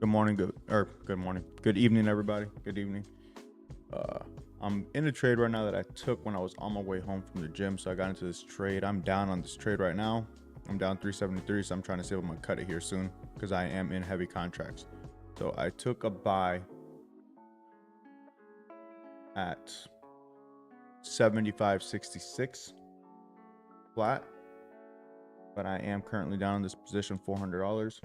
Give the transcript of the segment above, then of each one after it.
Good morning, good evening, everybody. Good evening. I'm in a trade right now that I took when I was on my way home from the gym. So I got into this trade. I'm down on this trade right now. I'm down 373. So I'm trying to see if I'm gonna cut it here soon because I am in heavy contracts. So I took a buy at 75.66 flat, but I am currently down in this position $400.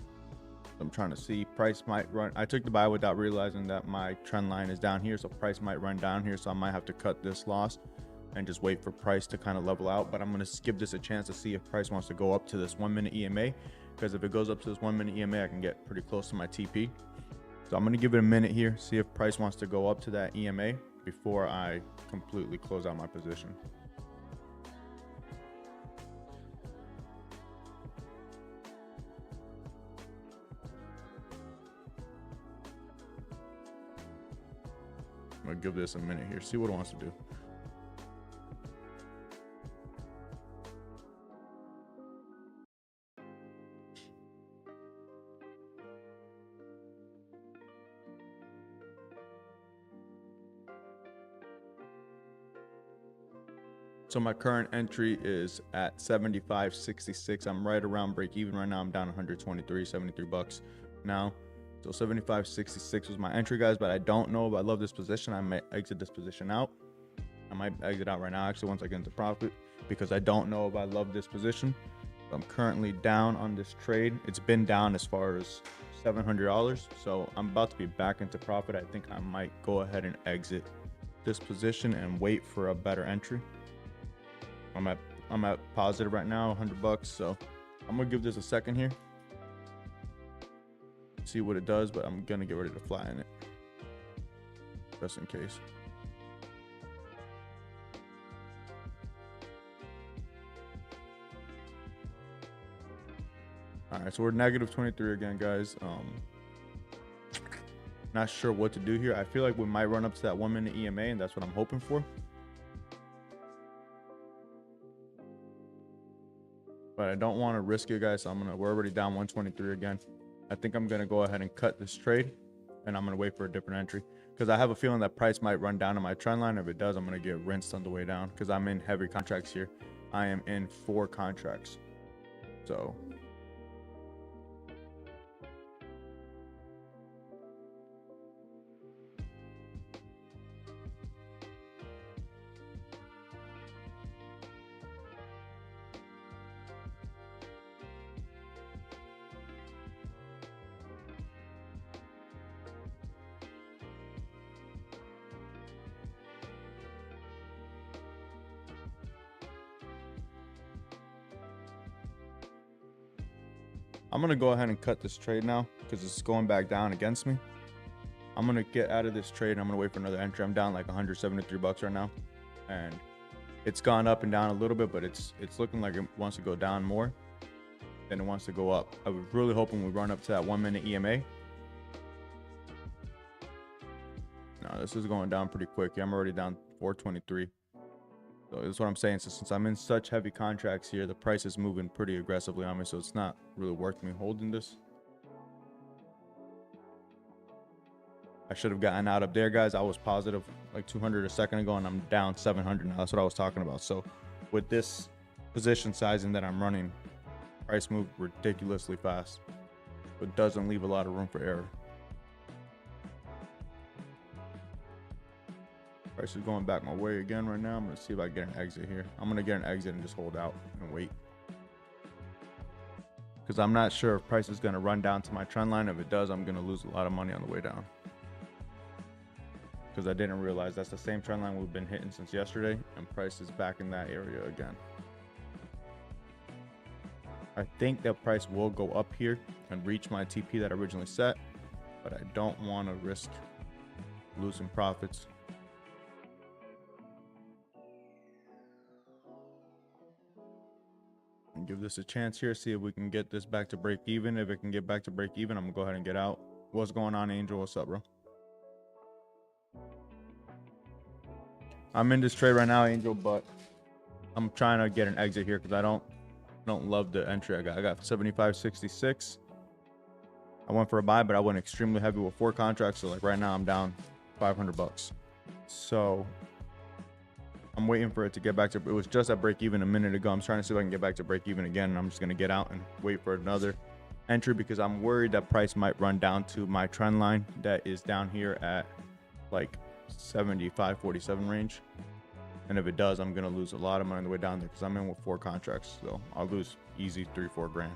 I'm trying to see price might run. I took the buy without realizing that my trend line is down here, so price might run down here, so I might have to cut this loss and just wait for price to kind of level out. But I'm going to give this a chance to see if price wants to go up to this 1 minute EMA, because if it goes up to this 1 minute EMA, I can get pretty close to my TP. So I'm going to give it a minute here, see if price wants to go up to that EMA before I completely close out my position. I'm gonna give this a minute here, see what it wants to do. So my current entry is at 75.66. I'm right around break even right now. I'm down 73 bucks now. So 75.66 was my entry, guys, but I don't know if I love this position. I might exit this position out. I might exit out right now, actually, once I get into profit, because I don't know if I love this position. I'm currently down on this trade. It's been down as far as $700. So I'm about to be back into profit. I think I might go ahead and exit this position and wait for a better entry. I'm at positive right now, 100 bucks. So I'm gonna give this a second here, see what it does, but I'm gonna get ready to flatten it just in case. All right, so we're negative 23 again, guys. Not sure what to do here. I feel like we might run up to that 1 minute EMA, and that's what I'm hoping for. But I don't want to risk it, guys. So we're already down 123 again. I think I'm gonna go ahead and cut this trade, and I'm gonna wait for a different entry, because I have a feeling that price might run down to my trend line. If it does, I'm gonna get rinsed on the way down, because I'm in heavy contracts here. I am in 4 contracts. So I'm gonna go ahead and cut this trade now, because it's going back down against me. I'm gonna get out of this trade, and I'm gonna wait for another entry. I'm down like 173 bucks right now, and it's gone up and down a little bit, but it's looking like it wants to go down more than it wants to go up. I was really hoping we run up to that 1 minute EMA. No, this is going down pretty quick. I'm already down 423. So that's what I'm saying. So since I'm in such heavy contracts here, the price is moving pretty aggressively on me, so it's not really worth me holding this. I should have gotten out up there, guys. I was positive like 200 a second ago, and I'm down 700 now. That's what I was talking about. So with this position sizing that I'm running, price moved ridiculously fast. It doesn't leave a lot of room for error. Price is going back my way again right now. I'm gonna see if I get an exit here. I'm gonna get an exit and just hold out and wait, because I'm not sure if price is gonna run down to my trend line. If it does, I'm gonna lose a lot of money on the way down, because I didn't realize that's the same trend line we've been hitting since yesterday, and price is back in that area again. I think that price will go up here and reach my TP that I originally set, but I don't want to risk losing profits. And give this a chance here, see if we can get this back to break even. If it can get back to break even, I'm gonna go ahead and get out. What's going on, Angel? What's up, bro? I'm in this trade right now, Angel, but I'm trying to get an exit here because I don't love the entry I got. I got 75.66. I went for a buy, but I went extremely heavy with 4 contracts. So like right now I'm down 500 bucks. So I'm waiting for it to get back to, it was just at break even a minute ago. I'm trying to see if I can get back to break even again. And I'm just going to get out and wait for another entry because I'm worried that price might run down to my trend line that is down here at like 75.47 range. And if it does, I'm going to lose a lot of money on the way down there because I'm in with 4 contracts. So I'll lose easy 3-4 grand.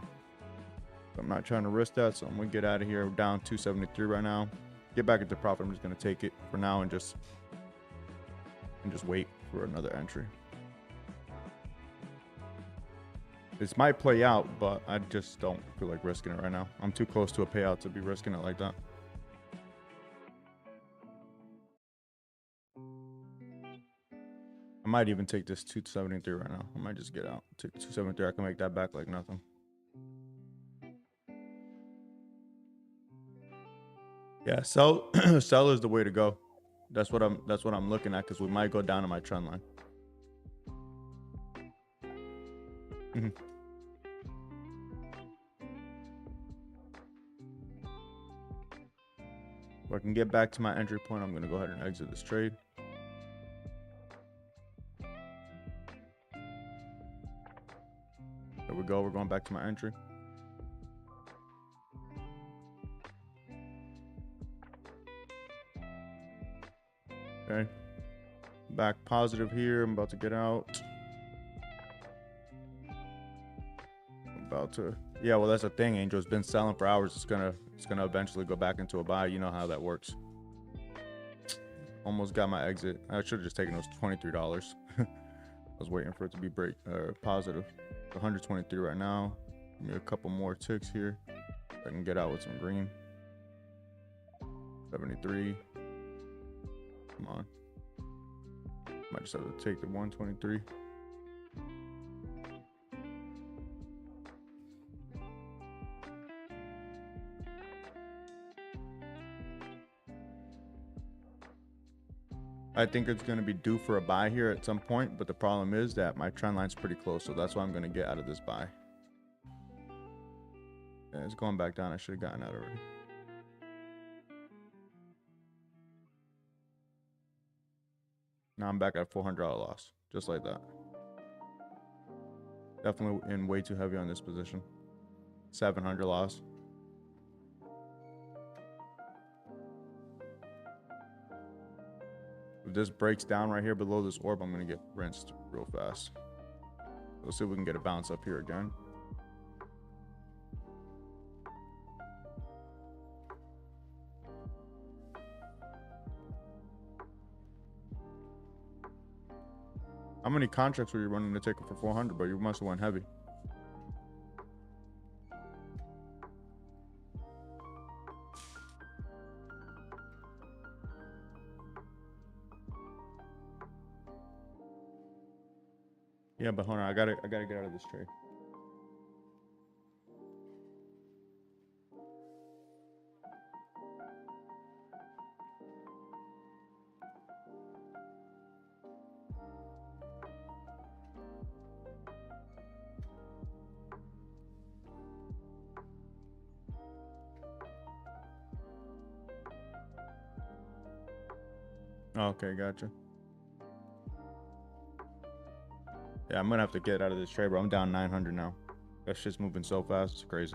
I'm not trying to risk that, so I'm gonna get out of here. We're down 273 right now. Get back into profit. I'm just gonna take it for now and just wait for another entry. This might play out, but I just don't feel like risking it right now. I'm too close to a payout to be risking it like that. I might even take this 273 right now. I might just get out. Take 273. I can make that back like nothing. Yeah, sell sell is the way to go. That's what I'm looking at because we might go down to my trend line. If I can get back to my entry point, I'm gonna go ahead and exit this trade. There we go. We're going back to my entry. Okay, back positive here. I'm about to get out. Yeah, well, that's the thing. Angel's been selling for hours. It's gonna eventually go back into a buy. You know how that works. Almost got my exit. I should have just taken those $23. I was waiting for it to be positive. 123 right now. Give me a couple more ticks here. I can get out with some green. 73. Come on. Might just have to take the 123. I think it's going to be due for a buy here at some point, but the problem is that my trend line's pretty close, so that's why I'm going to get out of this buy. Yeah, it's going back down. I should have gotten out already. Now I'm back at $400 loss, just like that. Definitely in way too heavy on this position. 700 loss. If this breaks down right here below this orb, I'm going to get rinsed real fast. Let's see if we can get a bounce up here again. How many contracts were you running to take it for 400? But you must have went heavy. Yeah, but hold on, I gotta get out of this trade. Okay, gotcha. Yeah, I'm gonna have to get out of this trade, bro. I'm down 900 now. That shit's moving so fast, it's crazy.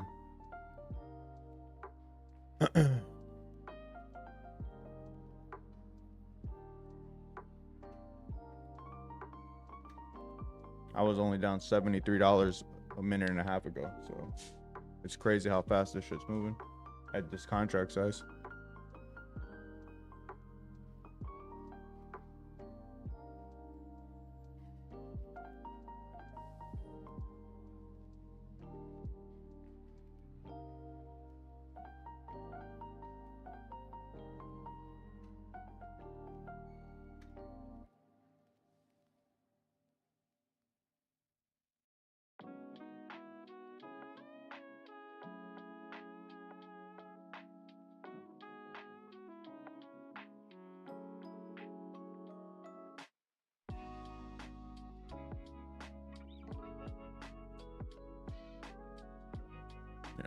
I was only down $73 a minute and a half ago, so it's crazy how fast this shit's moving at this contract size.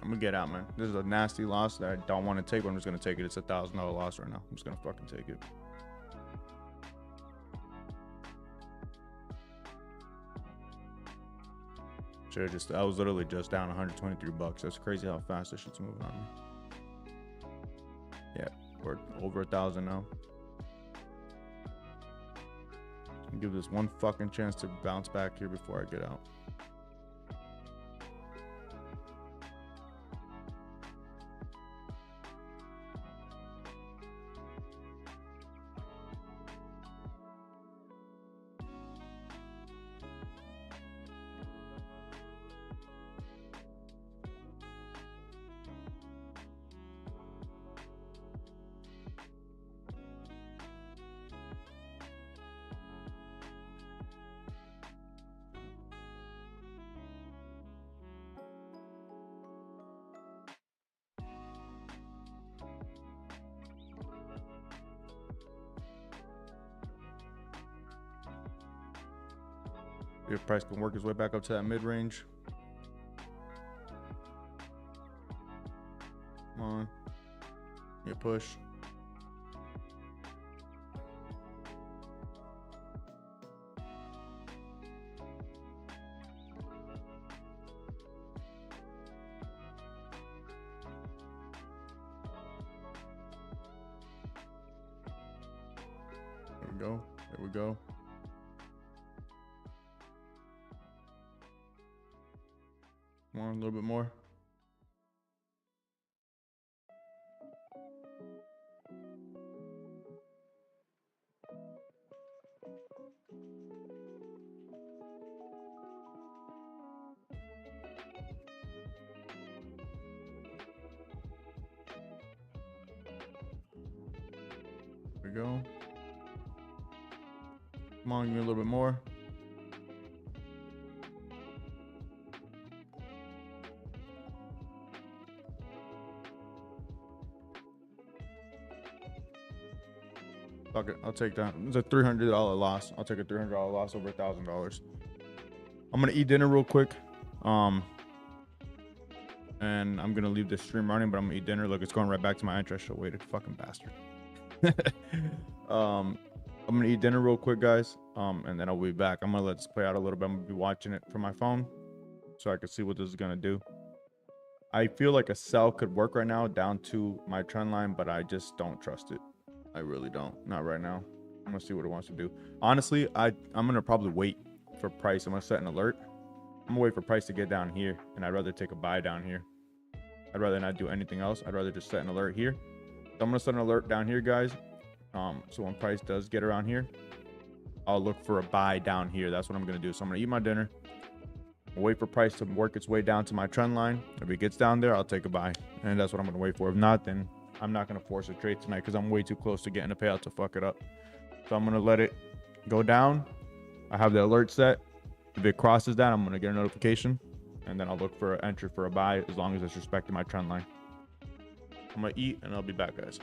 I'm gonna get out, man. This is a nasty loss that I don't want to take, but I'm just gonna take it. It's $1,000 loss right now. I'm just gonna fucking take it. Shit, I was literally just down 123 bucks. That's crazy how fast this shit's moving on me. Yeah, we're over 1,000 now. Give this one fucking chance to bounce back here before I get out. If price can work his way back up to that mid-range. Come on. Yeah, push. There we go. There we go. Come on, a little bit more. There we go. Come on, give me a little bit more. Fuck it, I'll take that. It's a $300 loss. I'll take a $300 loss over $1,000. I'm gonna eat dinner real quick. And I'm gonna leave the stream running, but I'm gonna eat dinner. Look, it's going right back to my interest. Should wait, fucking bastard. I'm gonna eat dinner real quick, guys. And then I'll be back. I'm gonna let this play out a little bit. I'm gonna be watching it from my phone so I can see what this is gonna do. I feel like a sell could work right now down to my trend line, but I just don't trust it. I really don't. Not right now. I'm gonna see what it wants to do. Honestly, I'm gonna probably wait for price. I'm gonna set an alert. I'm gonna wait for price to get down here, and I'd rather take a buy down here. I'd rather not do anything else. I'd rather just set an alert here. So I'm gonna set an alert down here, guys. So when price does get around here, I'll look for a buy down here. That's what I'm gonna do. So I'm gonna eat my dinner, wait for price to work its way down to my trend line. If it gets down there, I'll take a buy, and that's what I'm gonna wait for. If not, then I'm not gonna force a trade tonight because I'm way too close to getting a payout to fuck it up. So I'm gonna let it go down. I have the alert set. If it crosses that, I'm gonna get a notification, and then I'll look for an entry for a buy as long as it's respecting my trend line. I'm gonna eat, and I'll be back, guys.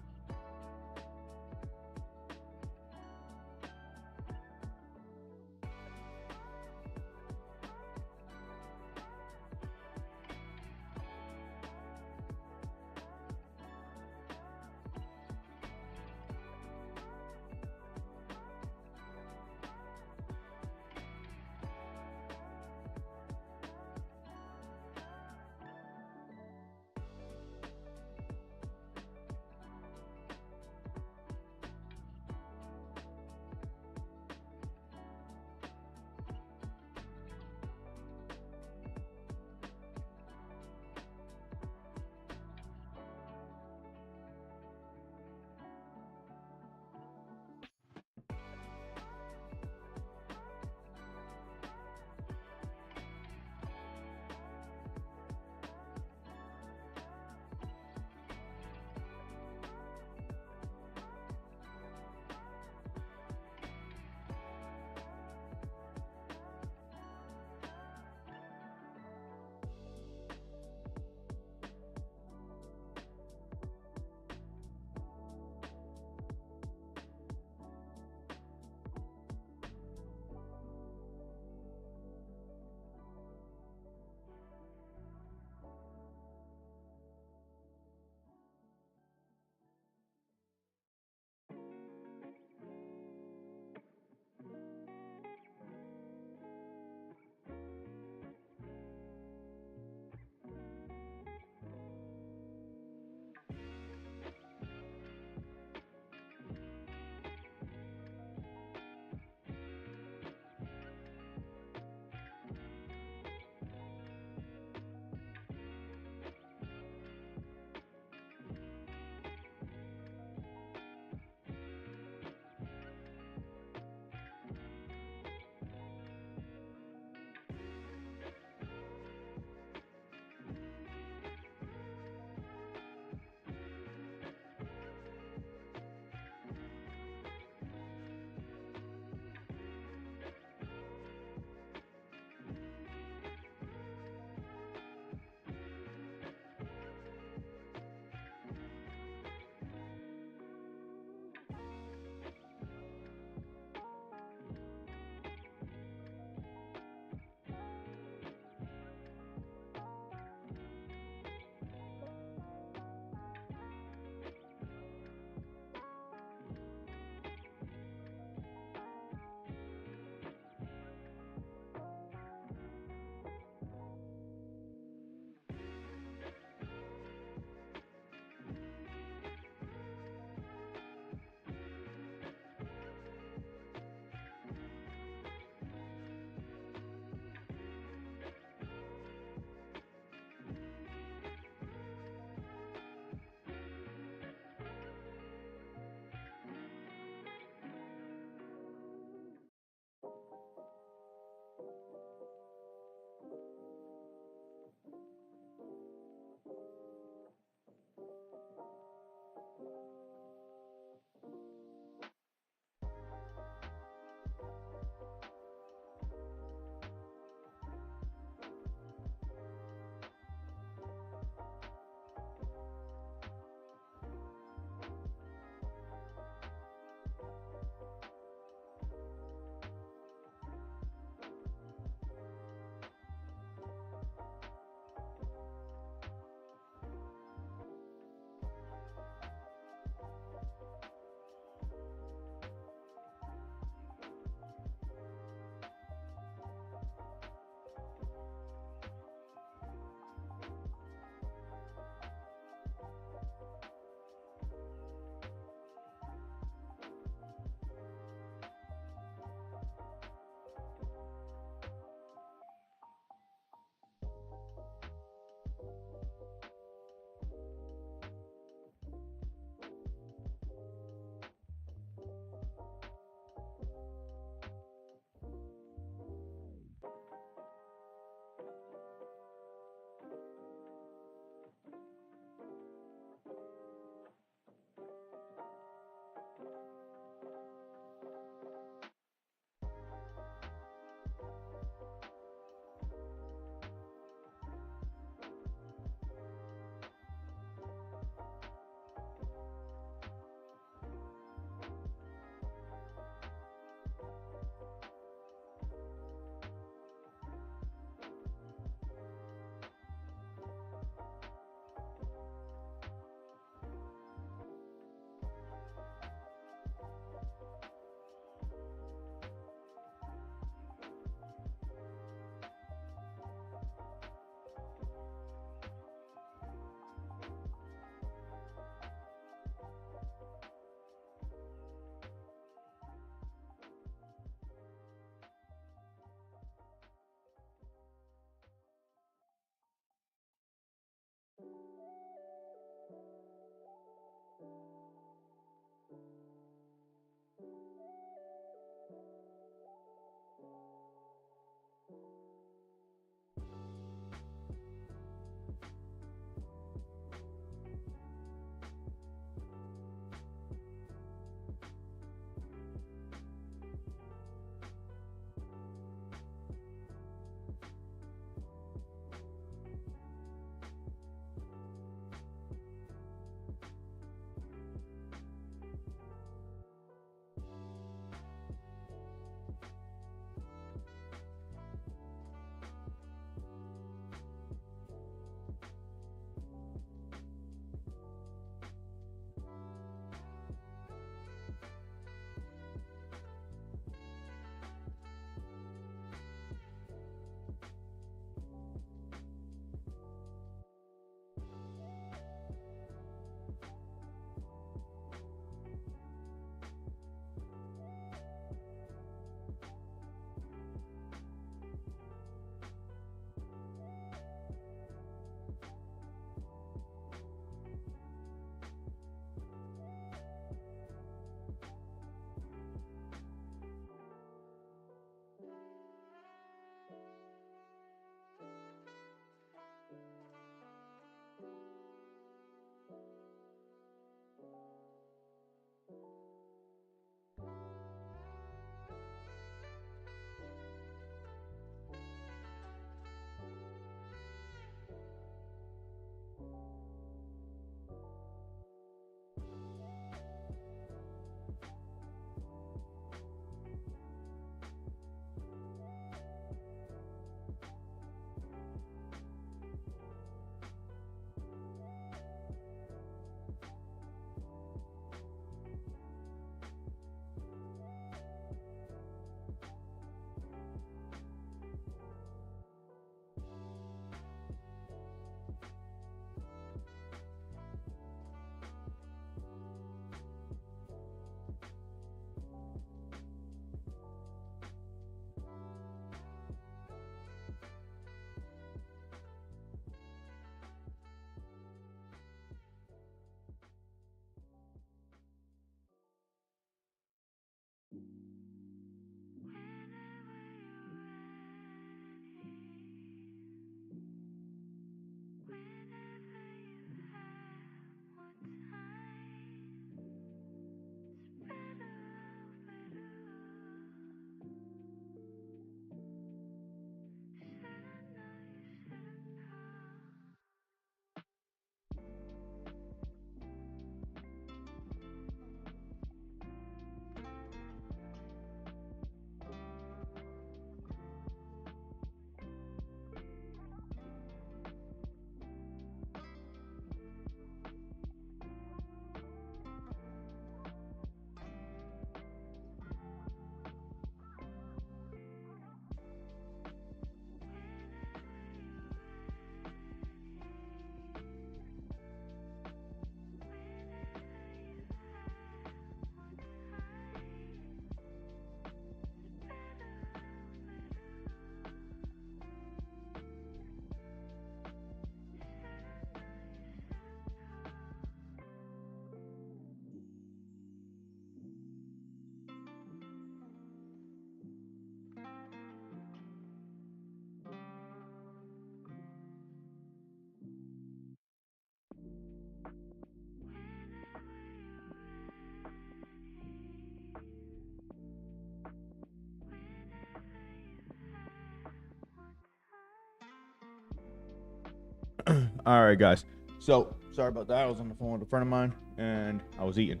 All right, guys. So sorry about that. I was on the phone with a friend of mine and I was eating,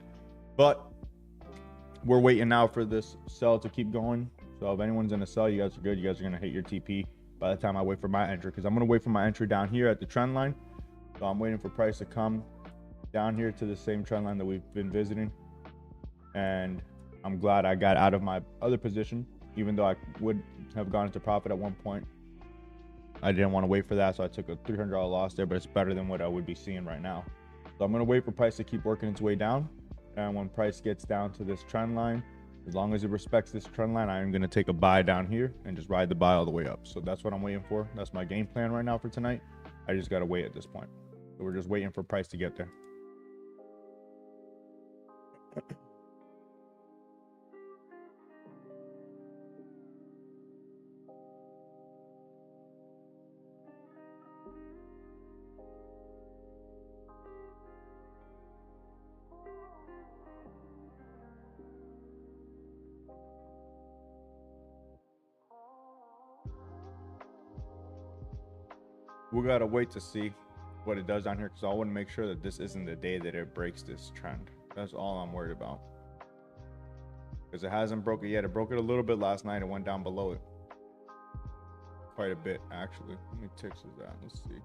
but we're waiting now for this sell to keep going. So if anyone's in a sell, you guys are good. You guys are gonna hit your TP by the time I wait for my entry, because I'm gonna wait for my entry down here at the trend line. So I'm waiting for price to come down here to the same trend line that we've been visiting. And I'm glad I got out of my other position, even though I would have gone into profit at one point. I didn't want to wait for that, so I took a $300 loss there, but it's better than what I would be seeing right now. So I'm going to wait for price to keep working its way down. And when price gets down to this trend line, as long as it respects this trend line, I am going to take a buy down here and just ride the buy all the way up. So that's what I'm waiting for. That's my game plan right now for tonight. I just got to wait at this point. So we're just waiting for price to get there. We gotta wait to see what it does down here, because I want to make sure that this isn't the day that it breaks this trend. That's all I'm worried about, because it hasn't broke it yet. It broke it a little bit last night. It went down below it quite a bit, actually. How many ticks is that? Let's see.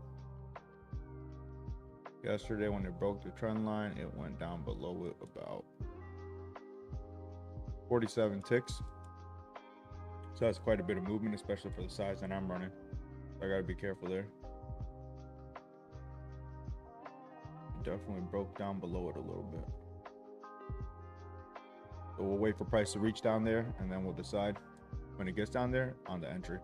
Yesterday when it broke the trend line, it went down below it about 47 ticks. So that's quite a bit of movement, especially for the size that I'm running. I gotta be careful there. Definitely broke down below it a little bit. So we'll wait for price to reach down there, and then we'll decide when it gets down there on the entry.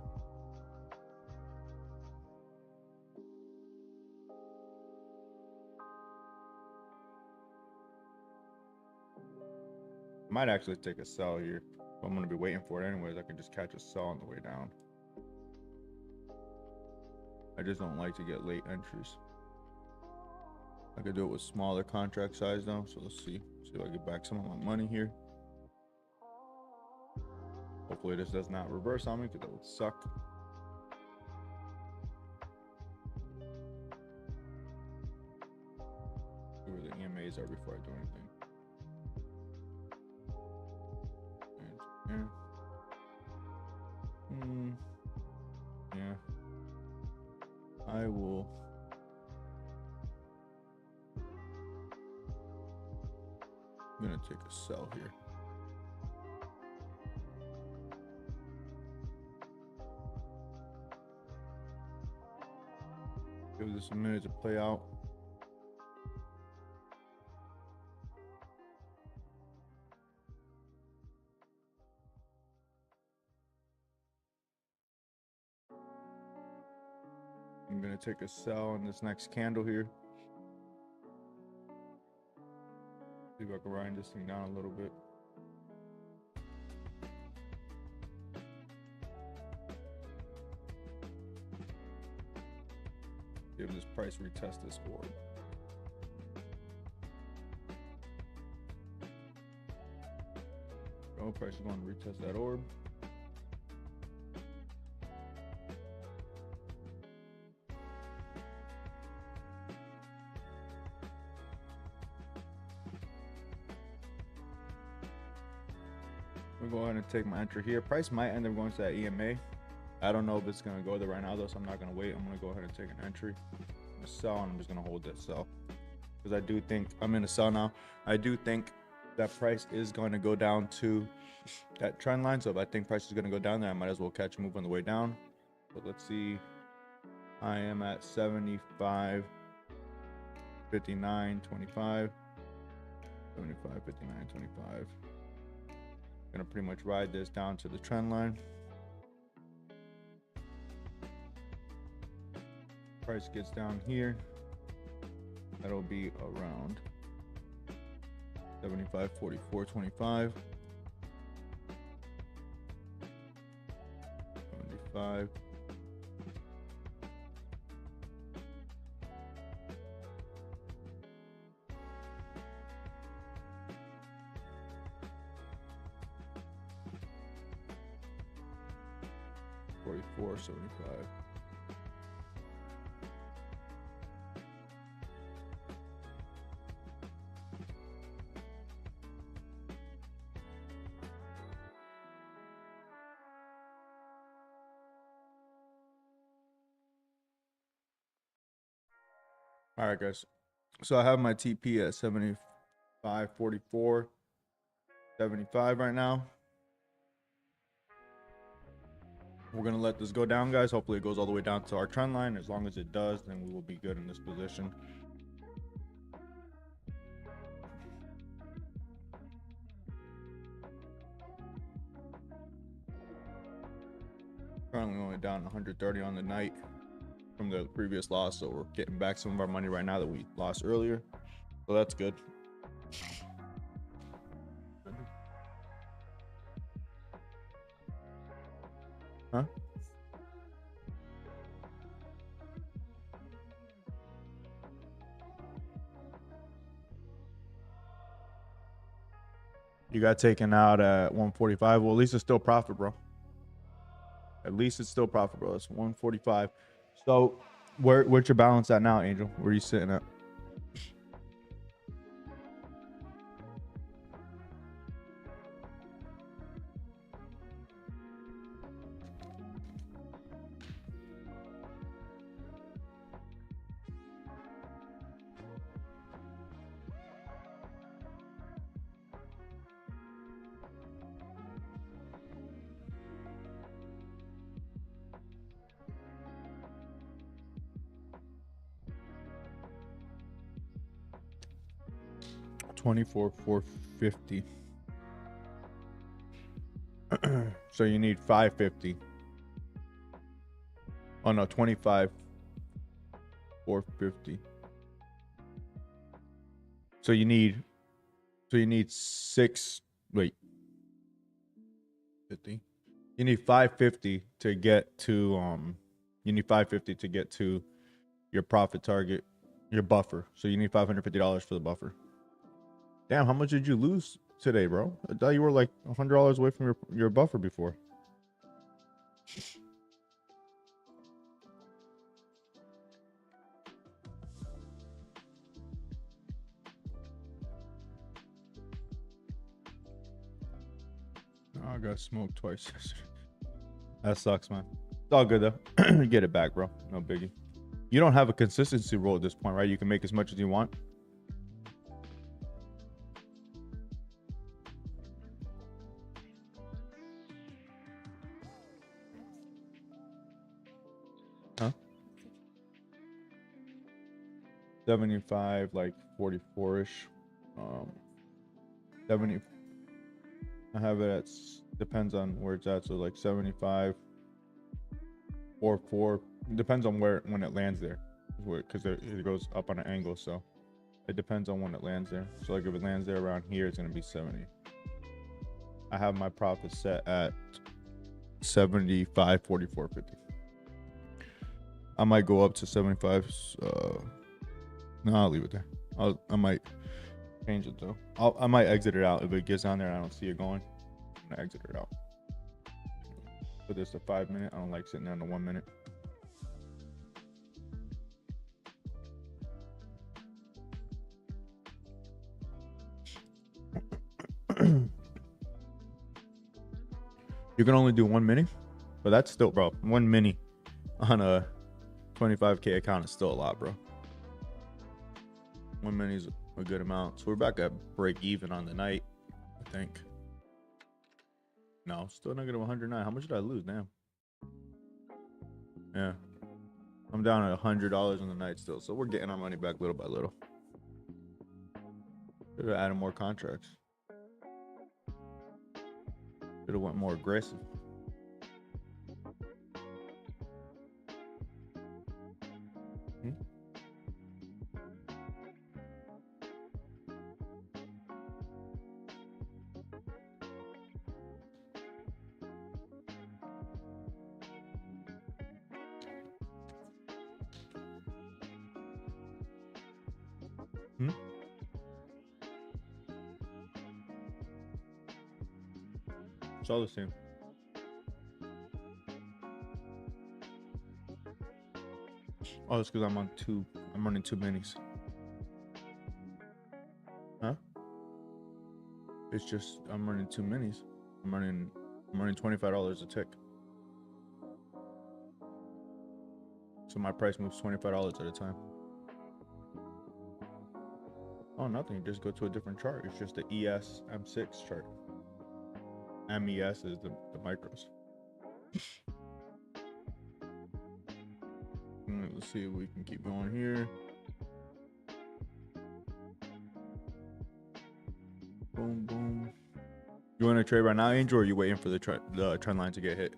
Might actually take a sell here. If I'm gonna be waiting for it anyways, I can just catch a sell on the way down. I just don't like to get late entries. I could do it with smaller contract size though. So let's see if I get back some of my money here. Hopefully this does not reverse on me, because that would suck. See where the EMAs are before I do anything. And yeah. I will. I'm gonna take a sell here. Give this a minute to play out. I'm gonna take a sell on this next candle here. See if I can grind this thing down a little bit. Give this price retest this orb. Oh, price is going to retest that orb. We'll go ahead and take my entry here. Price might end up going to that EMA. I don't know if it's going to go there right now though, so I'm not going to wait. I'm going to go ahead and take an entry. I'm going to sell, and I'm just going to hold that sell, because I do think I'm in a sell now. I do think that price is going to go down to that trend line. So if I think price is going to go down there, I might as well catch a move on the way down. But let's see. I am at 75, 59, 25, 75, 59, 25. Gonna pretty much ride this down to the trend line. Price gets down here, that'll be around 75, 44, 25, 75. $44.75. All right, guys. So I have my TP at 75.44, 75 right now. We're going to let this go down, guys. Hopefully it goes all the way down to our trend line. As long as it does, then we will be good in this position. Currently only down 130 on the night from the previous loss. So we're getting back some of our money right now that we lost earlier. So that's good. Huh? You got taken out at 145. Well, at least it's still profit, bro. At least it's still profit, bro. It's 145. So where's your balance at now, Angel? Where are you sitting at? $24,450. So you need 550. Oh no, 25,450. So you need six. Wait, 50. You need 550 to get to You need 550 to get to your profit target, your buffer. So you need $550 for the buffer. Damn, how much did you lose today, bro? I thought you were like $100 away from your buffer before. Oh, I got smoked twice. That sucks, man. It's all good though. Get it back, bro. No biggie. You don't have a consistency rule at this point, right? You can make as much as you want. Huh? 75, like 44-ish. 70. I have it at, depends on where it's at. So like 75 or 4. Depends on when it lands there. Because it goes up on an angle. So it depends on when it lands there. So like if it lands there around here, it's going to be 70. I have my profit set at 75, 44, 50. I might go up to 75. No, I'll leave it there. I might change it though. I might exit it out if it gets down there and I don't see it going. I'm gonna exit it out. Put this to 5 minute. I don't like sitting there in the 1 minute. You can only do 1 mini, but that's still, bro. 1 mini on a 25K account is still a lot, bro. 1 mini is a good amount. So we're back at break even on the night, I think. No, still negative 109. How much did I lose? Damn. Yeah. I'm down at $100 on the night still. So we're getting our money back little by little. Should have added more contracts. Should have went more aggressive. It's all the same. Oh, it's because I'm running 2 minis. Huh? It's just I'm running 2 minis. I'm running $25 a tick. So my price moves $25 at a time. Oh, nothing. Just go to a different chart. It's just the ES M6 chart. MES is the micros. Let's see if we can keep going here. Boom, boom. You want to trade right now, Angel, or are you waiting for the trend line to get hit?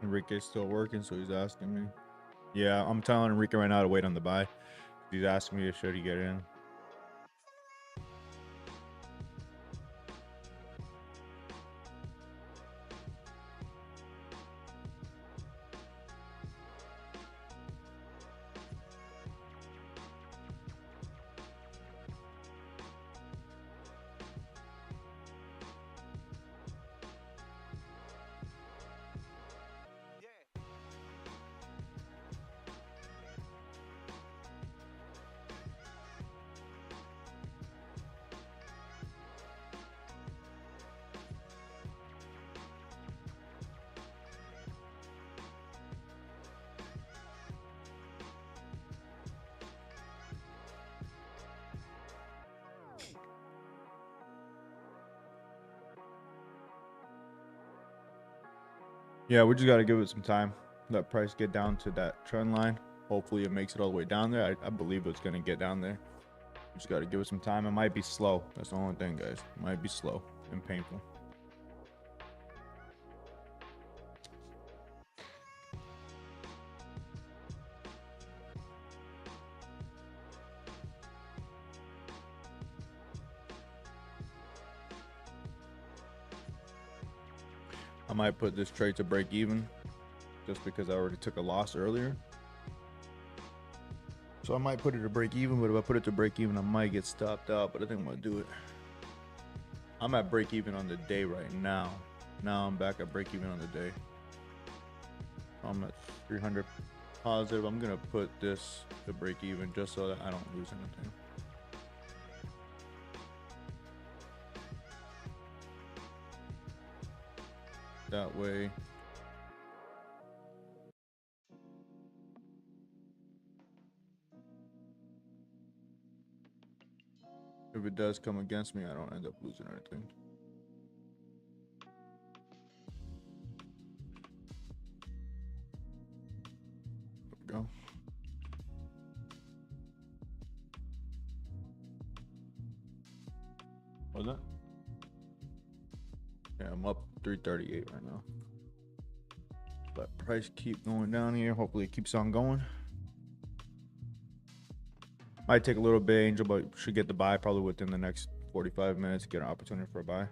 Enrique's still working, so he's asking me. Yeah, I'm telling Enrique right now to wait on the buy. He's asking me should he get in. Yeah, we just got to give it some time. Let price get down to that trend line. Hopefully it makes it all the way down there. I believe it's going to get down there. We just got to give it some time. It might be slow. That's the only thing, guys. It might be slow and painful. I might put this trade to break even just because I already took a loss earlier. So I might put it to break even, but if I put it to break even, I might get stopped out, but I think I'm going to do it. I'm at break even on the day right now. Now I'm back at break even on the day. I'm at 300 positive. I'm going to put this to break even just so that I don't lose anything. That way. If it does come against me, I don't end up losing anything. There we go. What was that? Yeah, I'm up 338 right now. Let price keep going down here. Hopefully it keeps on going. Might take a little bit, Angel, but should get the buy probably within the next 45 minutes. Get an opportunity for a buy.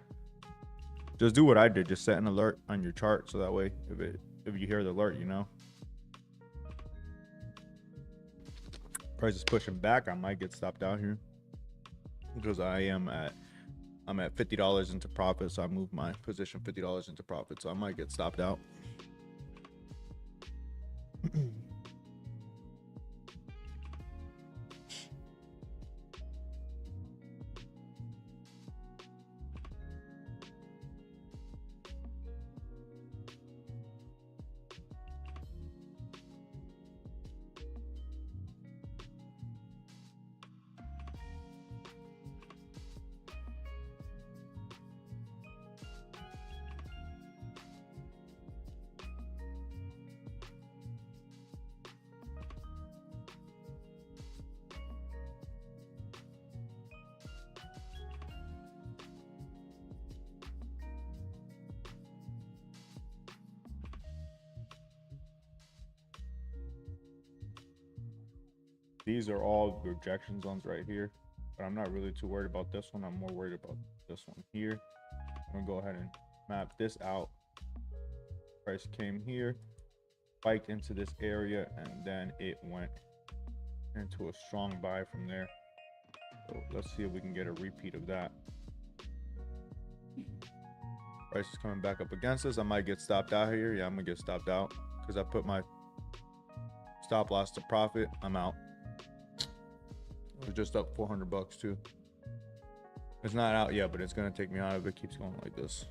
Just do what I did. Just set an alert on your chart so that way if you hear the alert, you know. Price is pushing back. I might get stopped out here because I'm at $50 into profit, so I moved my position $50 into profit, so I might get stopped out. These are all rejection zones right here, but I'm not really too worried about this one. I'm more worried about this one here. I'm gonna go ahead and map this out. Price came here, spiked into this area, and then it went into a strong buy from there. So let's see if we can get a repeat of that. Price is coming back up against us. I might get stopped out here. Yeah, I'm gonna get stopped out because I put my stop loss to profit. I'm out. We're just up 400 bucks too. It's not out yet, but it's gonna take me out if it keeps going like this.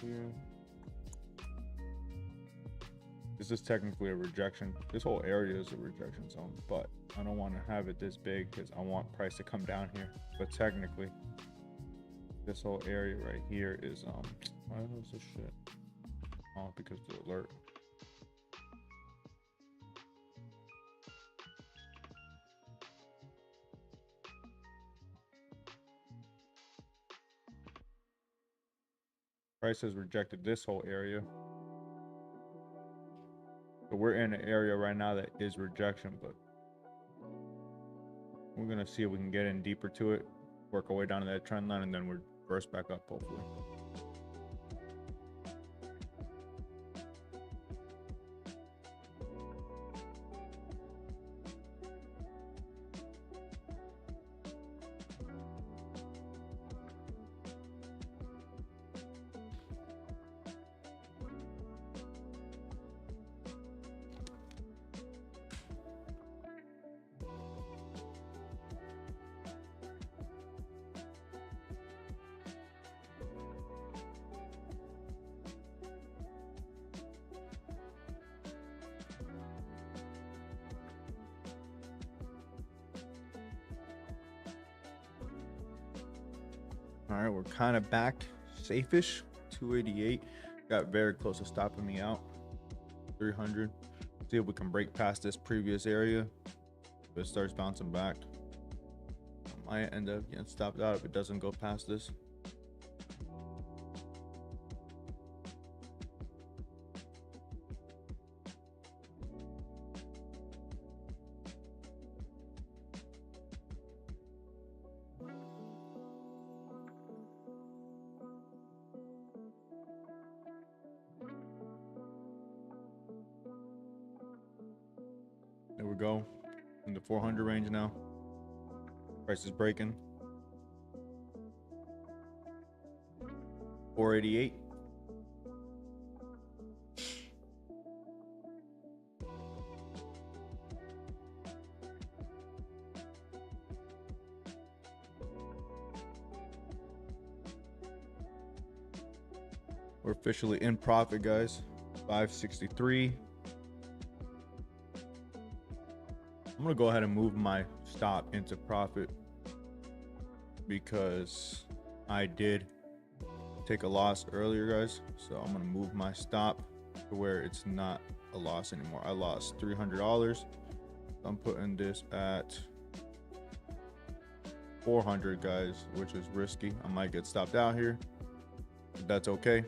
Here. This is technically a rejection. This whole area is a rejection zone, but I don't want to have it this big because I want price to come down here. But technically, this whole area right here is why is this shit? Oh, because of the alert. Price has rejected this whole area. So we're in an area right now that is rejection, but we're gonna see if we can get in deeper to it, work our way down to that trend line, and then we'll burst back up hopefully. All right, we're kind of back safe-ish. 288 got very close to stopping me out. 300. See if we can break past this previous area. If it starts bouncing back, I might end up getting stopped out if it doesn't go past this. There we go, in the 400 range now. Price is breaking. 488. We're officially in profit, guys. 563. I'm gonna go ahead and move my stop into profit because I did take a loss earlier, guys. So I'm gonna move my stop to where it's not a loss anymore. I lost $300. I'm putting this at 400, guys, which is risky. I might get stopped out here, but that's okay.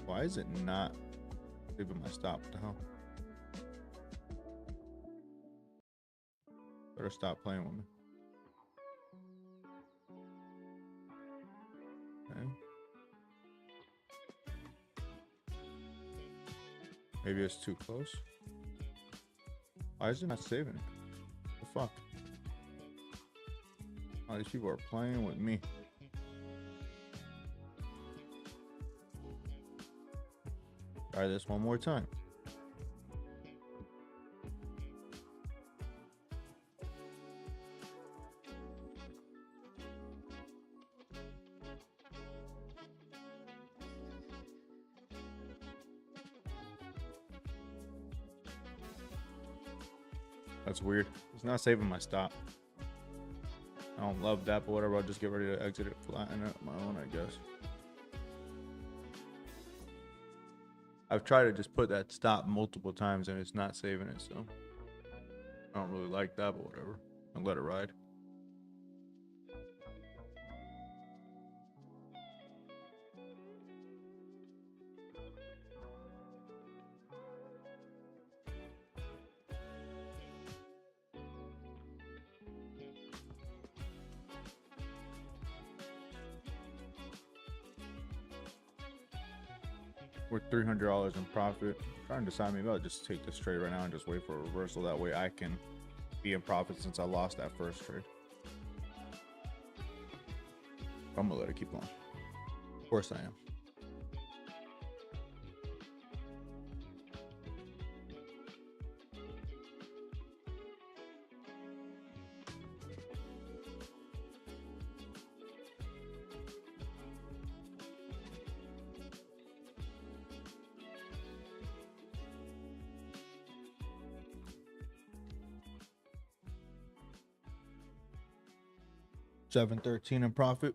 Why is it not leaving my stop? What the hell? Better stop playing with me. Okay. Maybe it's too close. Why is it not saving it? What the fuck? Oh, these people are playing with me. Try this one more time. That's weird. It's not saving my stop. I don't love that, but whatever. I'll just get ready to exit it, flatten it my own, I guess. I've tried to just put that stop multiple times and it's not saving it, so I don't really like that, but whatever. I'll let it ride. We're $300 in profit. I'm trying to decide, maybe I'll just take this trade right now and just wait for a reversal. That way I can be in profit since I lost that first trade. I'm gonna let it keep going. Of course I am. $713 in profit.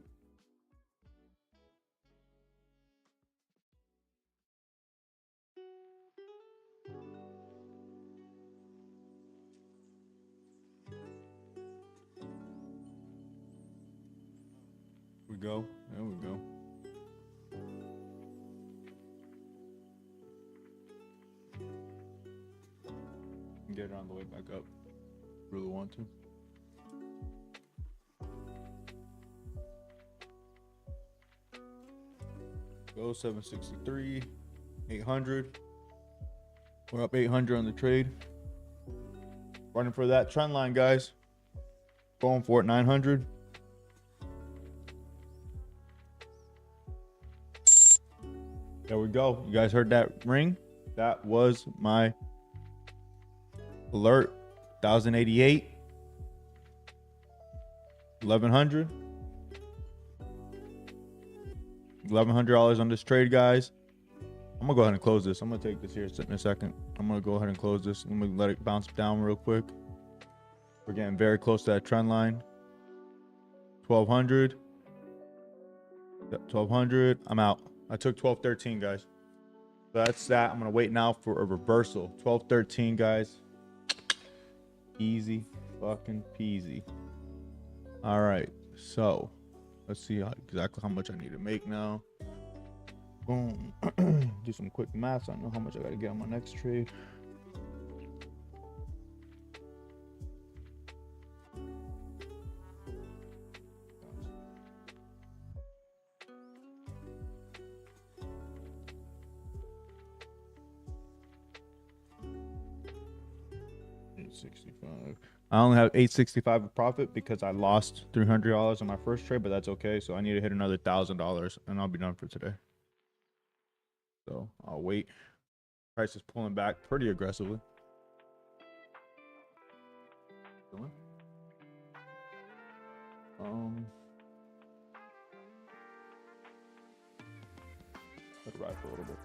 We go. There we go. Get it on the way back up. Really want to. Go 763, 800. We're up 800 on the trade. Running for that trend line, guys. Going for it, 900. There we go. You guys heard that ring? That was my alert. 1088. 1100. $1,100 on this trade, guys. I'm gonna go ahead and close this. I'm gonna take this here in a second. I'm gonna go ahead and close this. I'm gonna let it bounce down real quick. We're getting very close to that trend line. 1200. 1200. I'm out. I took 1213, guys. So that's that. I'm gonna wait now for a reversal. 1213, guys. Easy fucking peasy. All right, so let's see exactly how much I need to make now. Boom. Do some quick math. So I know how much I gotta get on my next trade. $865. I only have $865 of profit because I lost $300 on my first trade, but that's okay. So I need to hit another $1,000 and I'll be done for today. So I'll wait. Price is pulling back pretty aggressively. Let it ride for a little bit.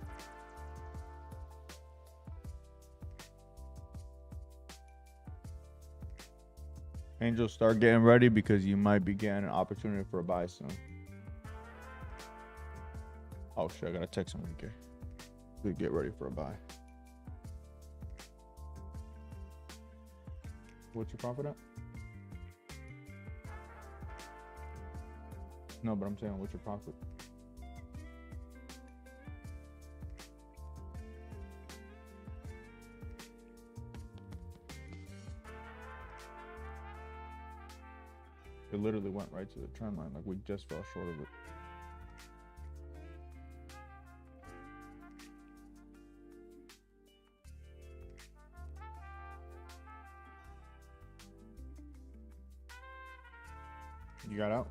Angels, start getting ready because you might be getting an opportunity for a buy soon. Oh shit, I gotta text him. Okay. To get ready for a buy. What's your profit at? No, but I'm saying, what's your profit? It literally went right to the trend line. Like, we just fell short of it. You got out?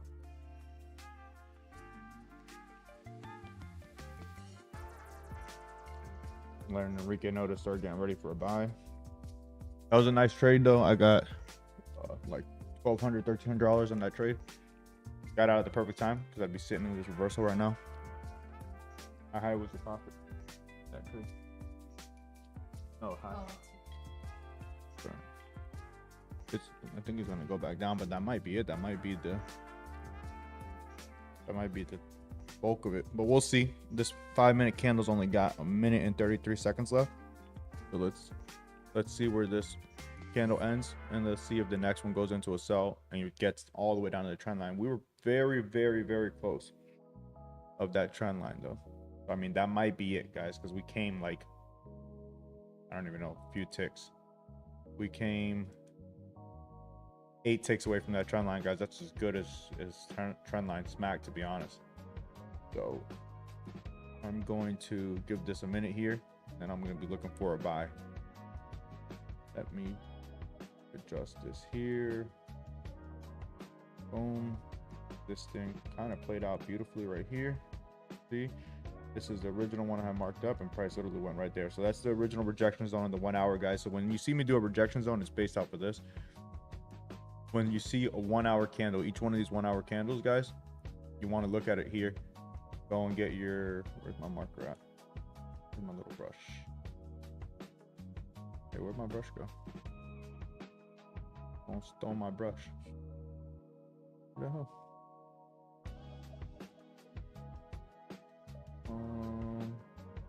Letting Enrique know to start getting ready for a buy. That was a nice trade, though. I got like $1,200, $1,300 on that trade. Got out at the perfect time because I'd be sitting in this reversal right now. How high was the profit? That trade? Oh, high. Sure. I think it's gonna go back down, but that might be it. That might be the bulk of it. But we'll see. This 5-minute candle's only got 1 minute and 33 seconds left. So let's see where this candle ends, and let's see if the next one goes into a sell and it gets all the way down to the trend line. We were very, very, very close of that trend line, though. I mean, that might be it, guys, because we came like, I don't even know, a few ticks. We came 8 ticks away from that trend line, guys. That's as good as trend line smack, to be honest. So I'm going to give this a minute here, and I'm going to be looking for a buy. Let me adjust this here. Boom. This thing kind of played out beautifully right here. See, this is the original one I have marked up, and price literally went right there. So that's the original rejection zone in the 1 hour, guys. So when you see me do a rejection zone, it's based off of this. When you see a 1 hour candle, each one of these 1 hour candles, guys, you want to look at it here. Go and get your, where's my marker at? Where's my little brush? Hey, where'd my brush go? Don't stole my brush. What the hell?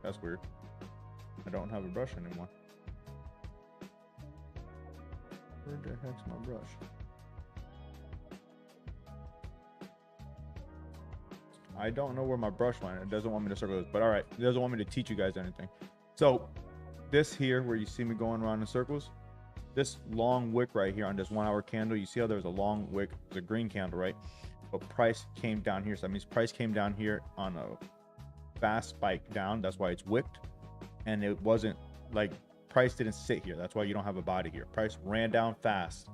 That's weird. I don't have a brush anymore. Where the heck's my brush? I don't know where my brush went. It doesn't want me to circle this, but all right. It doesn't want me to teach you guys anything. So this here, where you see me going around in circles, this long wick right here on this 1 hour candle, you see how there's a long wick, it's a green candle, right? But price came down here. So that means price came down here on a fast spike down. That's why it's wicked. And it wasn't like price didn't sit here. That's why you don't have a body here. Price ran down fast.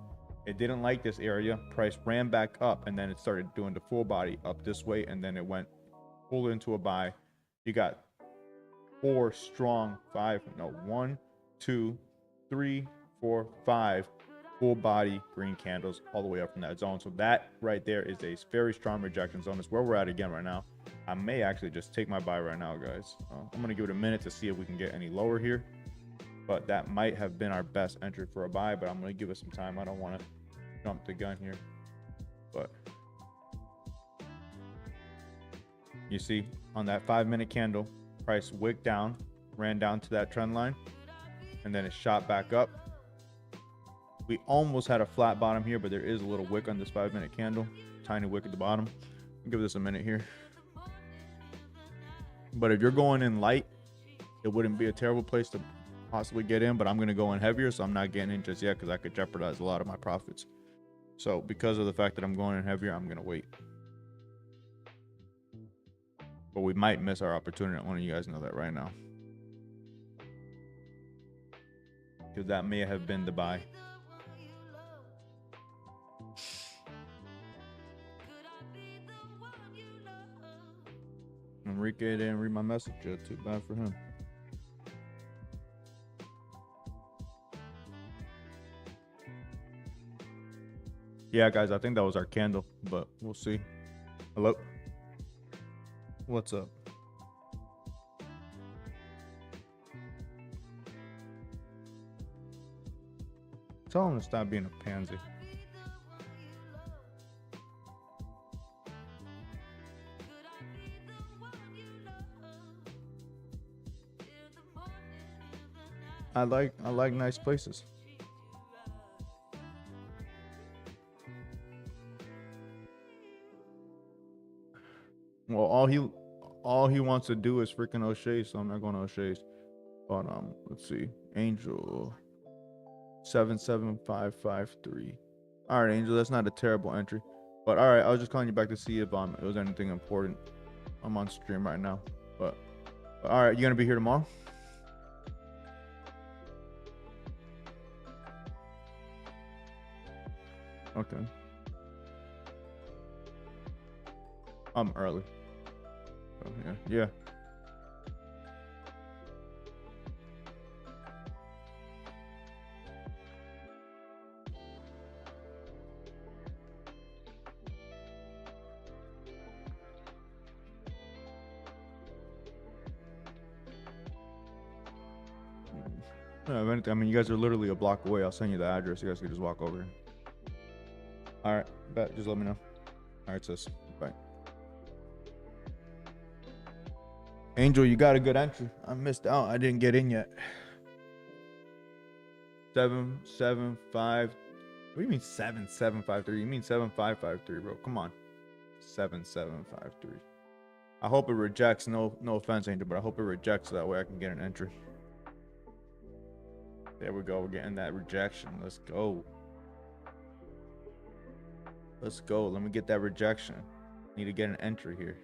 It didn't like this area. Price ran back up, and then it started doing the full body up this way, and then it went full into a buy. You got 4 strong, 1, 2, 3, 4, 5 full body green candles all the way up from that zone. So that right there is a very strong rejection zone. It's where we're at again right now. I may actually just take my buy right now, guys. I'm gonna give it a minute to see if we can get any lower here, but that might have been our best entry for a buy, but I'm gonna give it some time. I don't want to jump the gun here, but you see on that 5-minute candle, price wicked down, ran down to that trend line, and then it shot back up. We almost had a flat bottom here, but there is a little wick on this 5-minute candle, tiny wick at the bottom. I'll give this a minute here. But if you're going in light, it wouldn't be a terrible place to possibly get in, but I'm going to go in heavier, so I'm not getting in just yet because I could jeopardize a lot of my profits. So because of the fact that I'm going in heavier, I'm going to wait. But we might miss our opportunity. I want you guys to know that right now, because that may have been the buy. Enrique didn't read my message yet. Too bad for him. Yeah, guys, I think that was our candle, but we'll see. Hello? What's up? Tell him to stop being a pansy. I like nice places. Well, all he wants to do is freaking O'Shea, so I'm not going to O'Shea's. But let's see. Angel 77553. All right, Angel, that's not a terrible entry. But all right, I was just calling you back to see if it was anything important. I'm on stream right now. But all right, you gonna be here tomorrow? Okay. I'm early. Oh, yeah. I mean, you guys are literally a block away. I'll send you the address. You guys can just walk over. All right, bet. Just let me know. All right, sis. Bye. Angel, you got a good entry. I missed out. I didn't get in yet. 775. What do you mean 7753? You mean 7553, bro? Come on. 7753. I hope it rejects. No offense, Angel, but I hope it rejects so that way I can get an entry. There we go. We're getting that rejection. Let's go. Let's go. Let me get that rejection. Need to get an entry here.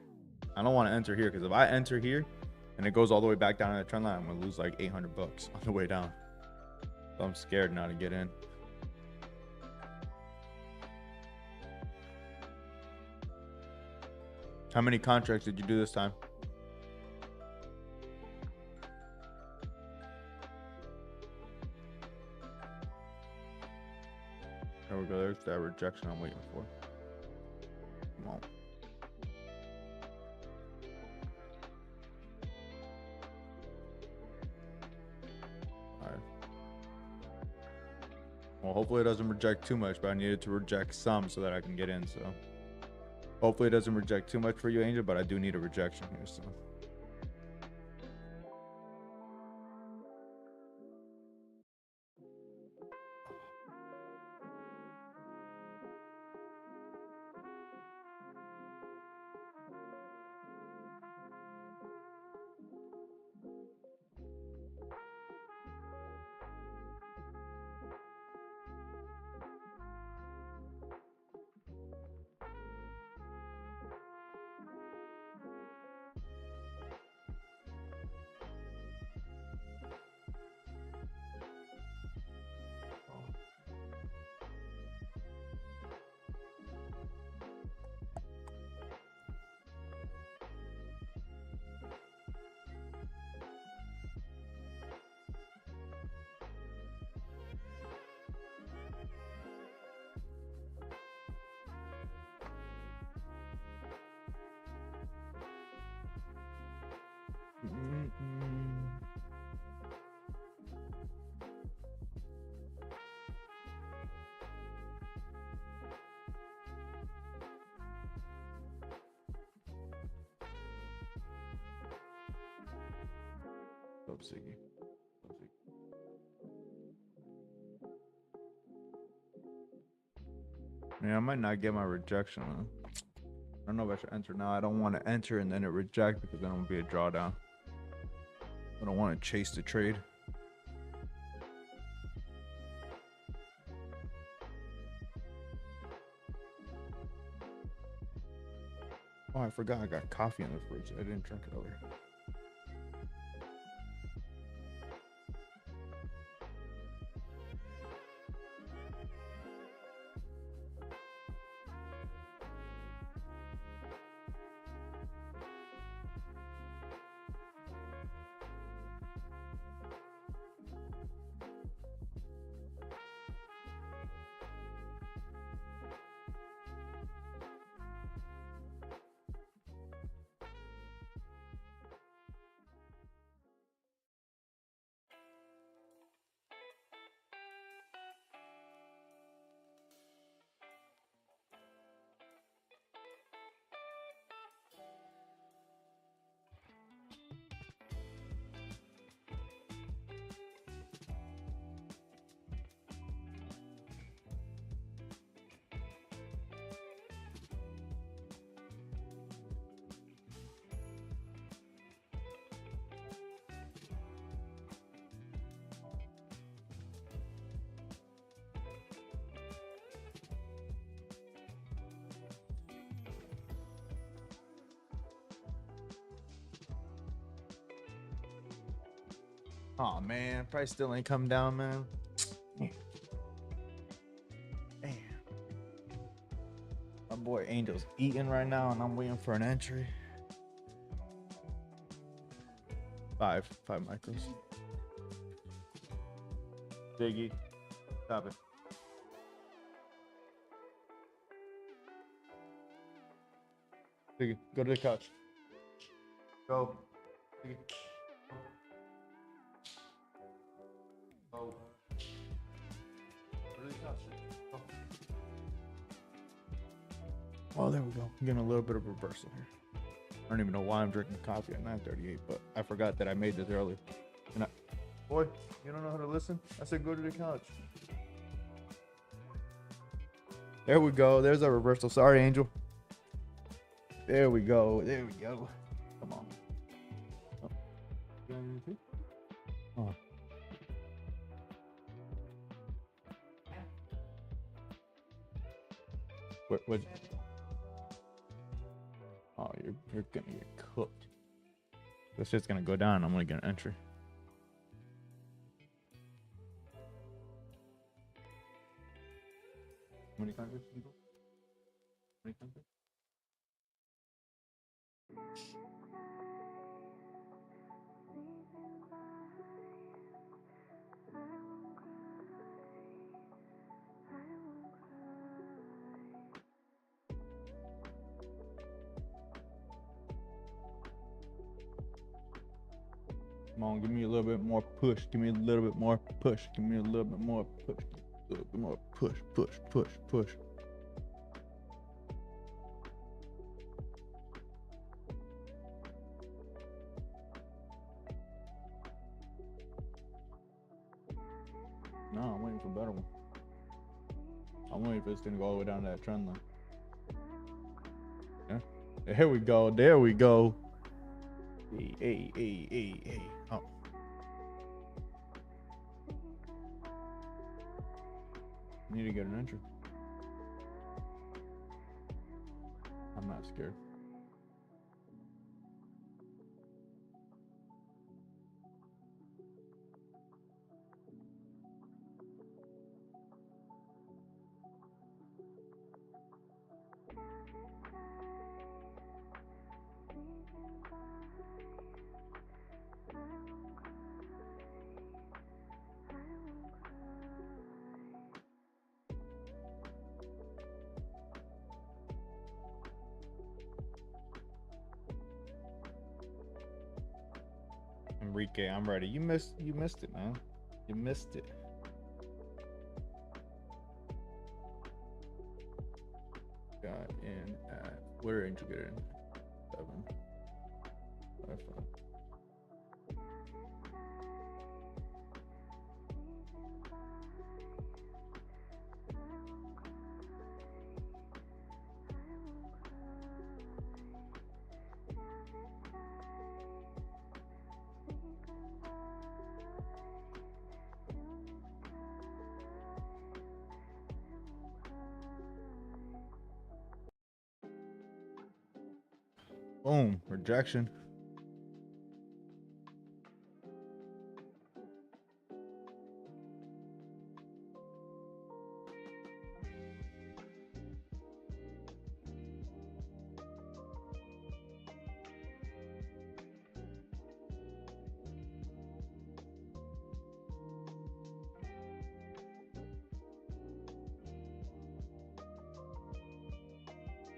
I don't want to enter here because if I enter here, and it goes all the way back down to the trend line, I'm gonna lose like 800 bucks on the way down. So I'm scared now to get in. How many contracts did you do this time? There we go. There's that rejection I'm waiting for. Come on. All right. Well, hopefully it doesn't reject too much, but I needed to reject some so that I can get in. So hopefully it doesn't reject too much for you, Angel, but I do need a rejection here. So. Dope Siggy. Yeah, I might not get my rejection. I don't know if I should enter now. I don't want to enter and then it reject because then it'll be a drawdown. I don't want to chase the trade. Oh, I forgot I got coffee in the fridge. I didn't drink it earlier. Oh man, price still ain't come down, man. Damn. My boy Angel's eating right now, and I'm waiting for an entry. Five micros. Diggy, stop it. Diggy, go to the couch. Go. Diggy. Oh, there we go. I'm getting a little bit of reversal here. I don't even know why I'm drinking coffee at 9:38, but I forgot that I made this early. And boy, you don't know how to listen? I said go to the couch. There we go. There's our reversal. Sorry, Angel. There we go. There we go. Come on. Oh. What? Oh, you're gonna get cooked. This shit's gonna go down. I'm gonna get an entry. How many countries? How many countries? Come on, give me a little bit more push. Give me a little bit more push. Give me a little bit more push. A little bit more push, push, push, push. No, I'm waiting for a better one. I'm waiting for this thing to go all the way down to that trend line. Yeah. Here we go. There we go. Hey, hey, hey, hey, hey. Oh. Need to get an entry. I'm not scared. Enrique, I'm ready. You missed it, man. You missed it. Got in at where did you get in? 7. 5, 5. Boom, rejection.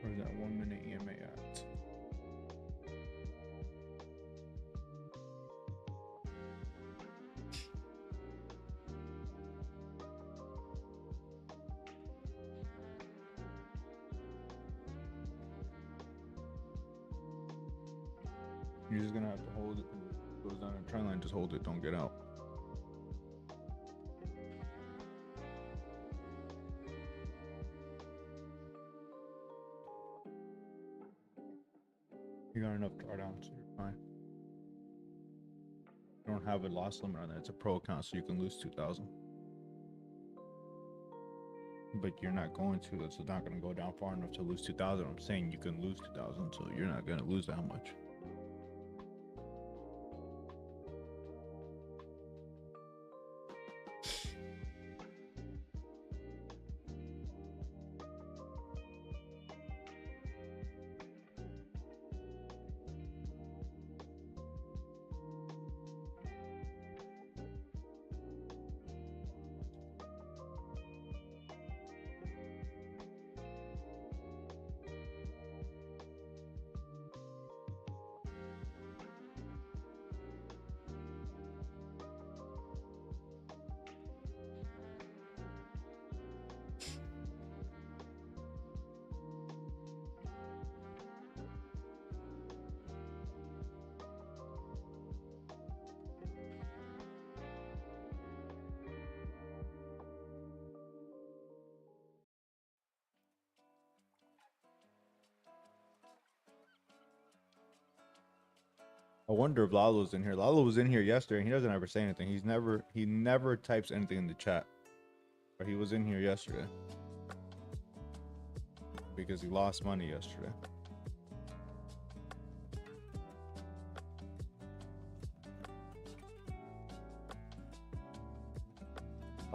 Where's that 1 minute EMA at? You're just gonna have to hold it. It goes down a trend line, just hold it, don't get out. You got enough drawdown, so you're fine. You don't have a loss limit on that. It's a pro account, so you can lose 2,000. But you're not going to. It's not going to go down far enough to lose 2,000. I'm saying you can lose 2,000, so you're not going to lose that much. I wonder if Lalo's in here. Lalo was in here yesterday. He doesn't ever say anything. He never types anything in the chat. But he was in here yesterday because he lost money yesterday.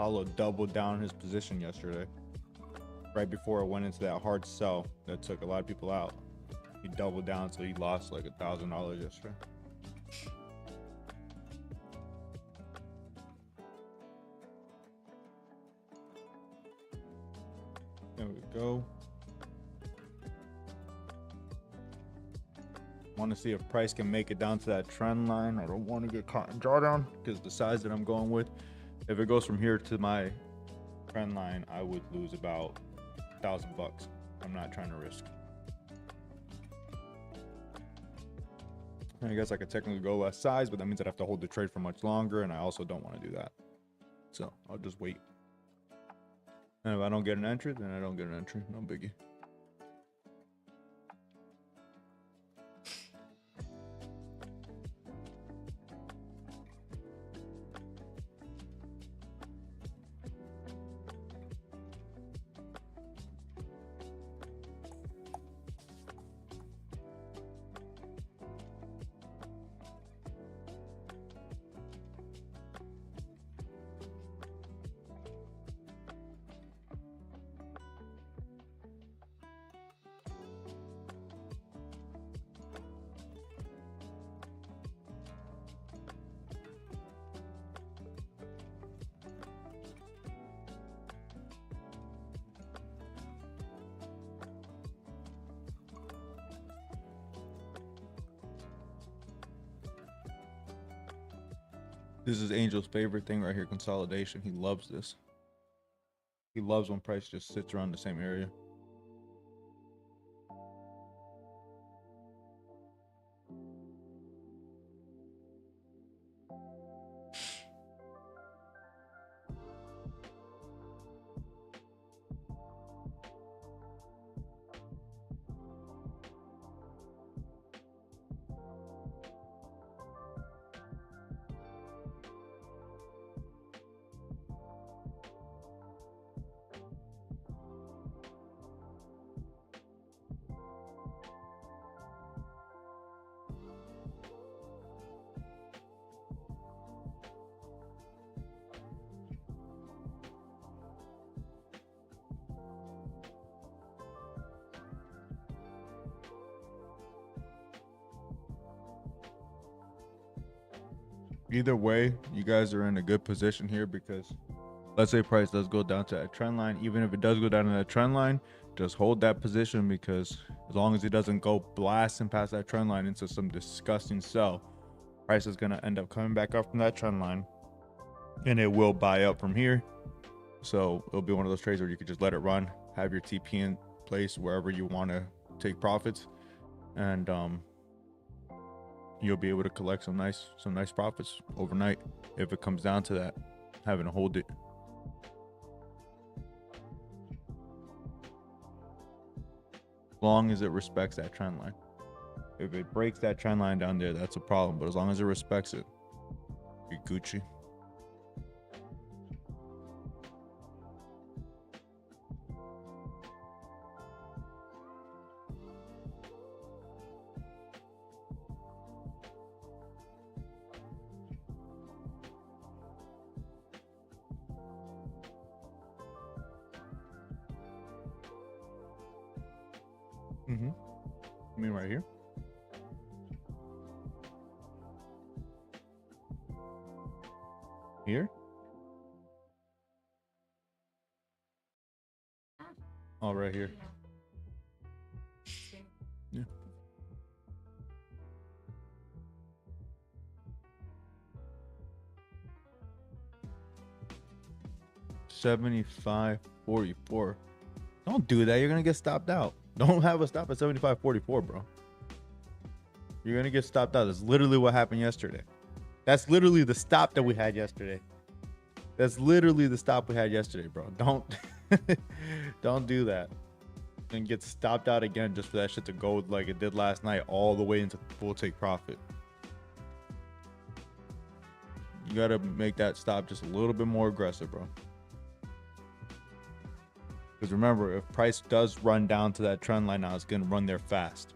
Paulo doubled down his position yesterday, right before it went into that hard sell that took a lot of people out. He doubled down, so he lost like $1,000 yesterday. There we go. Want to see if price can make it down to that trend line. I don't want to get caught in drawdown because the size that I'm going with, if it goes from here to my trend line, I would lose about $1,000. I'm not trying to risk. I guess I could technically go less size, but that means I'd have to hold the trade for much longer, and I also don't want to do that. So I'll just wait. And if I don't get an entry, then I don't get an entry. No biggie. This is Angel's favorite thing right here, consolidation. He loves this. He loves when price just sits around the same area. Either way, you guys are in a good position here because let's say price does go down to that trend line. Even if it does go down to that trend line, just hold that position, because as long as it doesn't go blasting past that trend line into some disgusting sell, price is going to end up coming back up from that trend line, and it will buy up from here. So it'll be one of those trades where you could just let it run, have your TP in place wherever you want to take profits, and you'll be able to collect some nice profits overnight if it comes down to that, having to hold it. As long as it respects that trend line. If it breaks that trend line down there, that's a problem. But as long as it respects it, be Gucci. I mean, right here. Here. Oh, right here. Yeah. $75.44. Don't do that. You're gonna get stopped out. Don't have a stop at $75.44, bro. You're gonna get stopped out. That's literally what happened yesterday. That's literally the stop that we had yesterday. That's literally the stop we had yesterday, bro. Don't don't do that. And get stopped out again just for that shit to go like it did last night all the way into full take profit. You gotta make that stop just a little bit more aggressive, bro. Because remember, if price does run down to that trend line now, it's going to run there fast.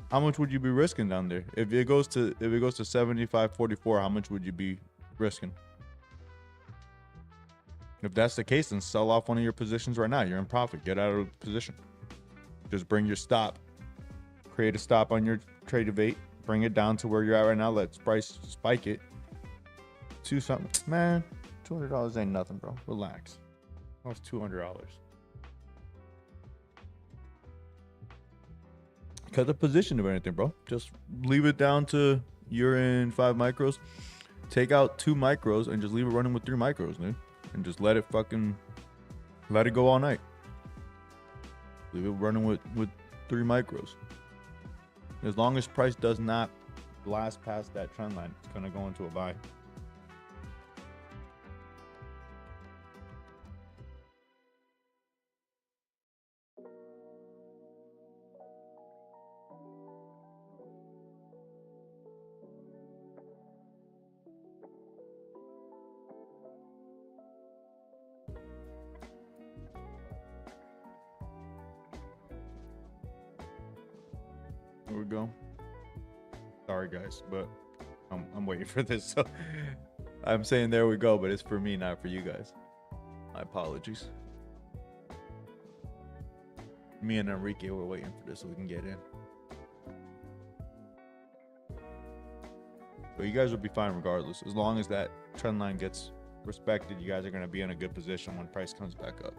How much would you be risking down there? If it goes to 75.44, how much would you be risking? If that's the case, then sell off one of your positions right now. You're in profit. Get out of the position. Just bring your stop. Create a stop on your trade of 8. Bring it down to where you're at right now. Let price spike it to something. Man, $200 ain't nothing, bro. Relax. That's $200. Cut the position of anything, bro. Just leave it down to you're in 5 micros. Take out 2 micros and just leave it running with 3 micros, dude. And just let it go all night. Leave it running with 3 micros. As long as price does not blast past that trend line, it's gonna go into a buy. Here we go. Sorry guys, but I'm waiting for this. So I'm saying there we go, but it's for me, not for you guys. My apologies. Me and Enrique were waiting for this so we can get in. But you guys will be fine regardless. As long as that trend line gets respected, you guys are going to be in a good position when price comes back up.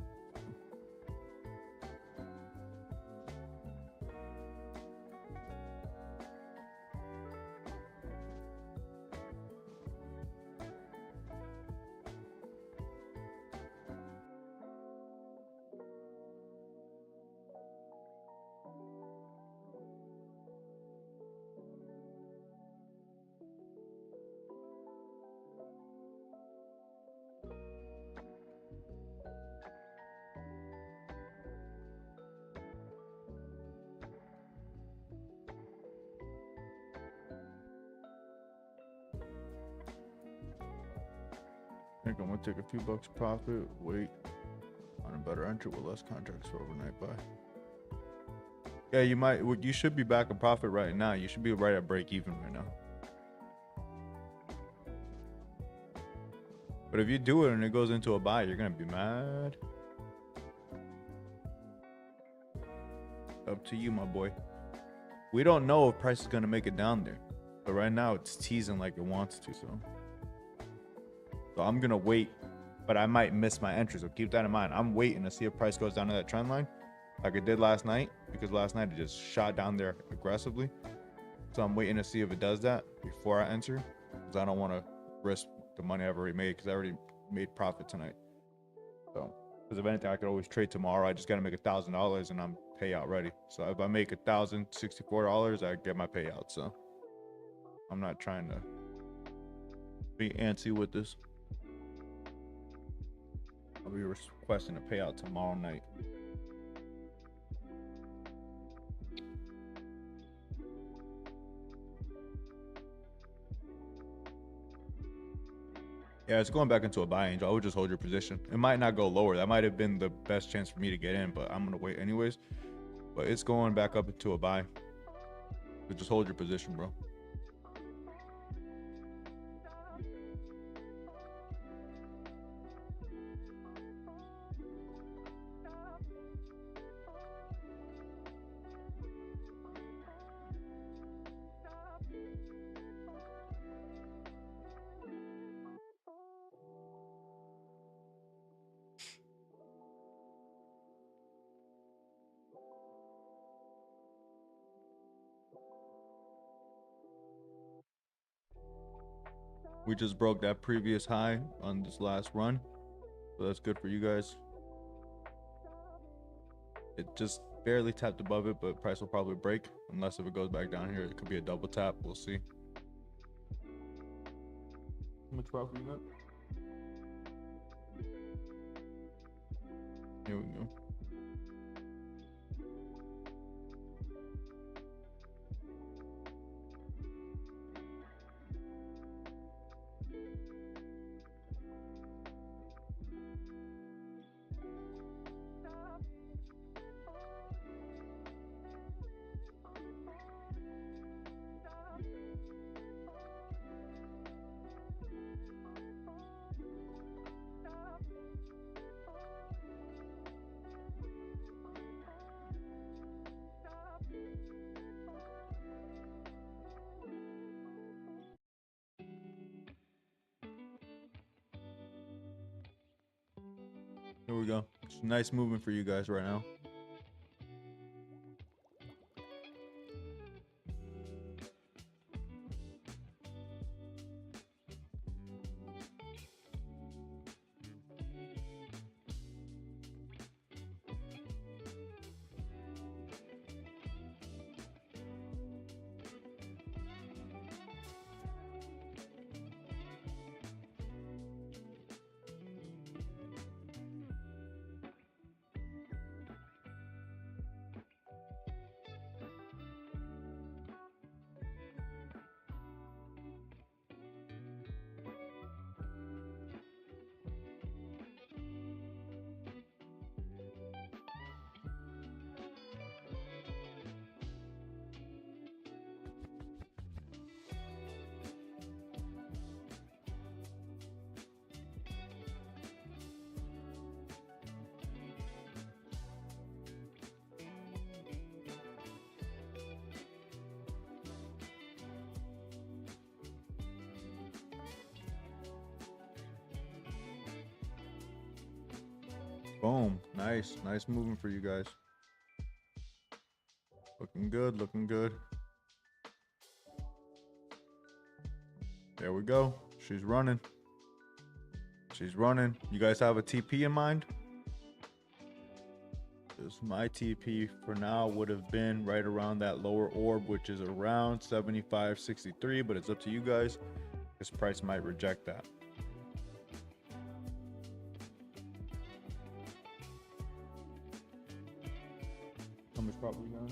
I think I'm gonna take a few bucks profit, wait on a better entry with less contracts for overnight buy. Yeah, you should be back in profit right now. You should be right at break even right now. But if you do it and it goes into a buy, you're gonna be mad. Up to you, my boy. We don't know if price is gonna make it down there, but right now it's teasing like it wants to, so I'm gonna wait, but I might miss my entry, so keep that in mind. I'm waiting to see if price goes down to that trend line like it did last night, because last night it just shot down there aggressively. So I'm waiting to see if it does that before I enter, because I don't want to risk the money I've already made, because I already made profit tonight. So because if anything, I could always trade tomorrow. I just got to make $1,000 and I'm payout ready. So if I make $1,064, I get my payout. So I'm not trying to be antsy with this. I'll be requesting a payout tomorrow night. Yeah, it's going back into a buy angel. I would just hold your position. It might not go lower. That might have been the best chance for me to get in, but I'm gonna wait anyways. But it's going back up into a buy. So just hold your position, bro. We just broke that previous high on this last run, so that's good for you guys. It just barely tapped above it, but price will probably break unless if it goes back down here. It could be a double tap. We'll see. How much profit you got? Here we go. Here we go. It's nice movement for you guys right now. Boom. Nice. Nice movement for you guys. Looking good. Looking good. There we go. She's running. She's running. You guys have a TP in mind? Because my TP for now would have been right around that lower orb, which is around 75.63, but it's up to you guys. This price might reject that. How much profit we got now?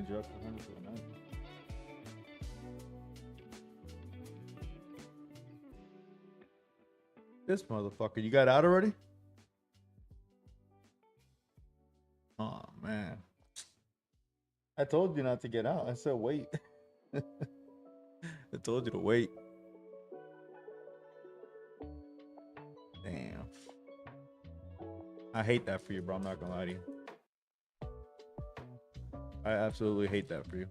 Just 100 for the night. This motherfucker, you got out already? Oh man, I told you not to get out. I said wait. I told you to wait. Damn. I hate that for you, bro. I'm not gonna lie to you. I absolutely hate that for you.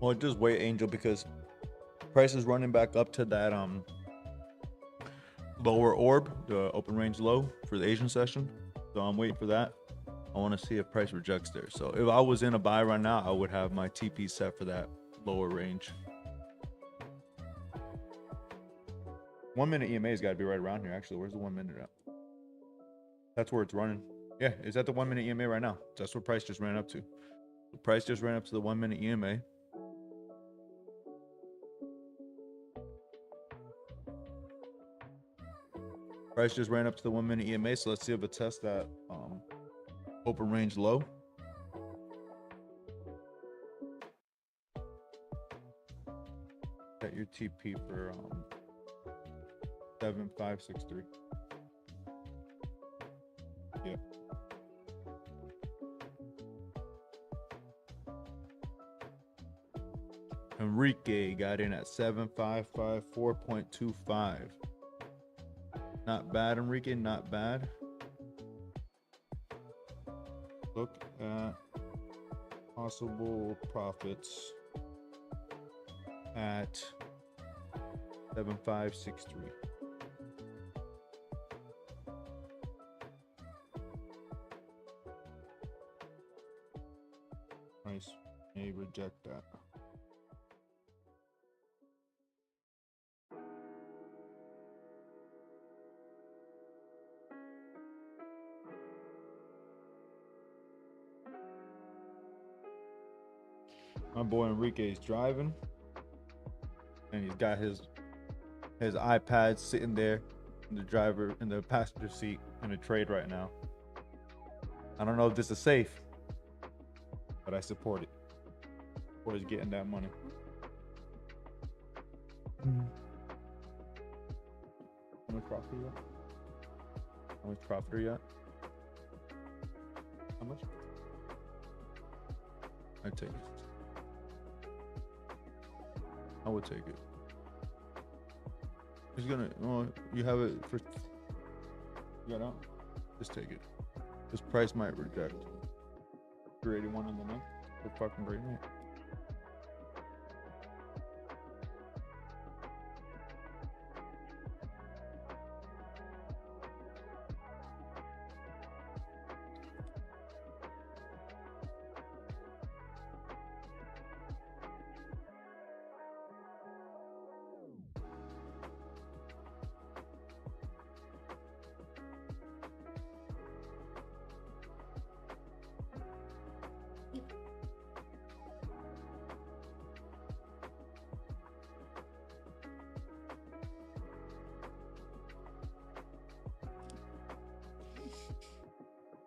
Well, just wait, Angel, because price is running back up to that lower orb, the open range low for the Asian session. So I'm waiting for that. I want to see if price rejects there. So if I was in a buy right now, I would have my TP set for that lower range. 1 minute EMA's got to be right around here. Actually, where's the 1 minute at? That's where it's running. Yeah, it's at the 1 minute EMA right now. That's what price just ran up to. The price just ran up to the 1 minute EMA. Price just ran up to the 1 minute EMA, so let's see if it tests that open range low. Set your TP for 7563. Yep. Enrique got in at 7554.25. Not bad, Enrique, not bad. Look at possible profits at 7563. Nice. May reject that. My boy Enrique is driving, and he's got his iPad sitting there in the passenger seat in a trade right now. I don't know if this is safe, but I support it. Or he's getting that money. How much profit you got? How much profit are you at? How much? I'd take it. I would take it. He's gonna. Oh, you have it for. You got out. Just take it. This price might reject. 381 on the night. It's a fucking great night.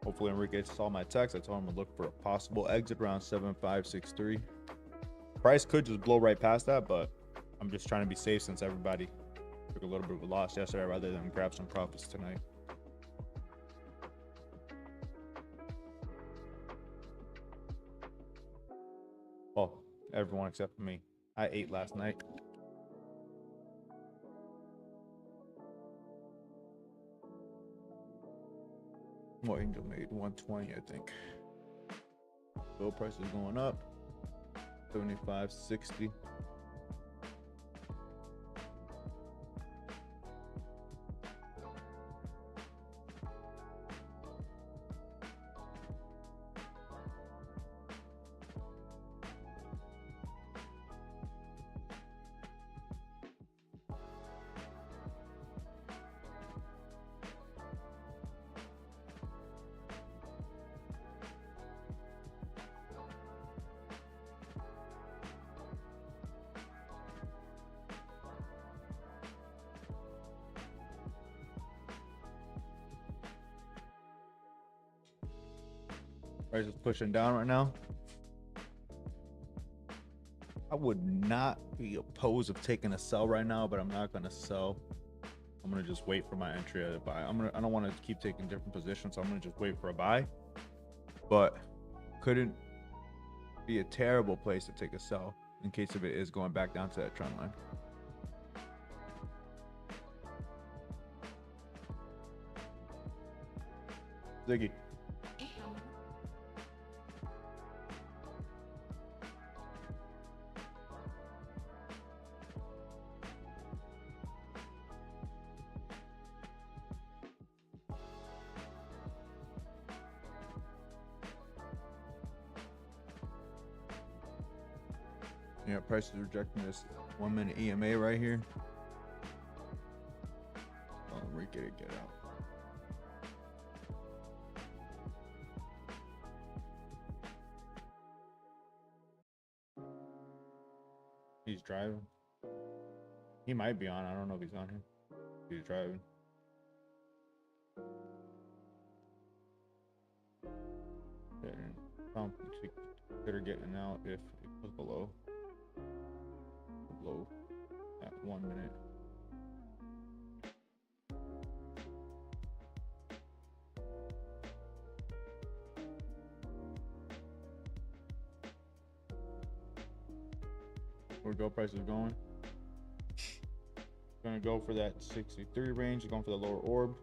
Hopefully Enrique saw my text. I told him to look for a possible exit around 7563. Price could just blow right past that, but I'm just trying to be safe since everybody took a little bit of a loss yesterday rather than grab some profits tonight. Well, everyone except for me. I ate last night. Well, Angel made 120, I think. Gold price is going up. 75.60. Price is pushing down right now. I would not be opposed of taking a sell right now, but I'm not gonna sell. I'm gonna just wait for my entry at a buy. I don't want to keep taking different positions, so I'm gonna just wait for a buy. But couldn't be a terrible place to take a sell in case if it is going back down to that trend line. Ziggy. Yeah, price is rejecting this 1 minute EMA right here. Oh, Enrique to get out. He's driving. He might be on. I don't know if he's on here. He's driving. Consider getting out if it was below at 1 minute. Where gold price is going? Gonna go for that 63 range. Going for the lower orb.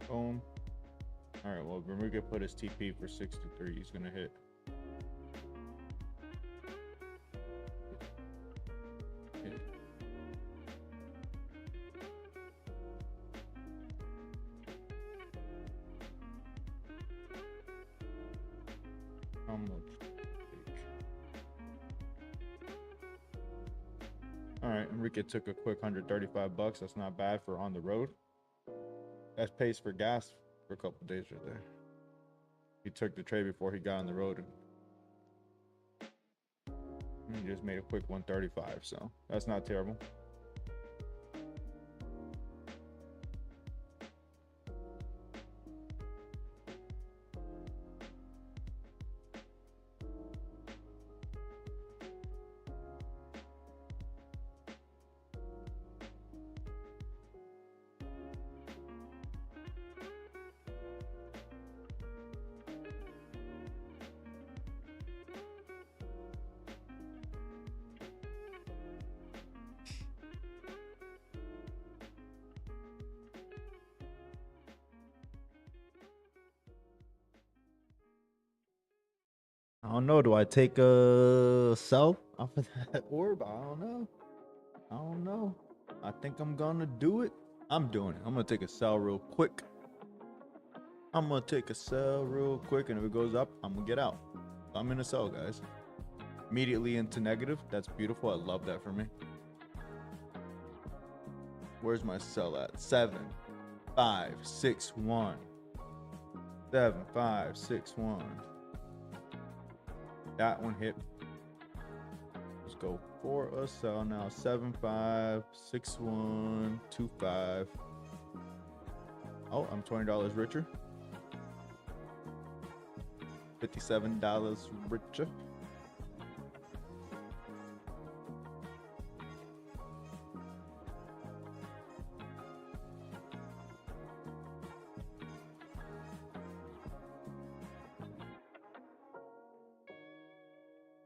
Boom. All right. Well, Enrique put his TP for 63. He's gonna hit. How much? All right, Enrique took a quick 135 bucks. That's not bad for on the road. That's pace for gas for a couple days right there. He took the trade before he got on the road and he just made a quick 135, so that's not terrible. don't know. Do I take a sell off of that orb? I don't know. I don't know. I think I'm gonna do it. I'm doing it. I'm gonna take a sell real quick. I'm gonna take a sell real quick, and if it goes up, I'm gonna get out. I'm in a sell, guys. Immediately into negative. That's beautiful. I love that for me. Where's my sell at? 7, 5, 6, 1. 7, 5, 6, 1. That one hit. Let's go for a sell now. 7, 5, 6, 1, 2, 5. Oh, I'm $20 richer. $57 richer.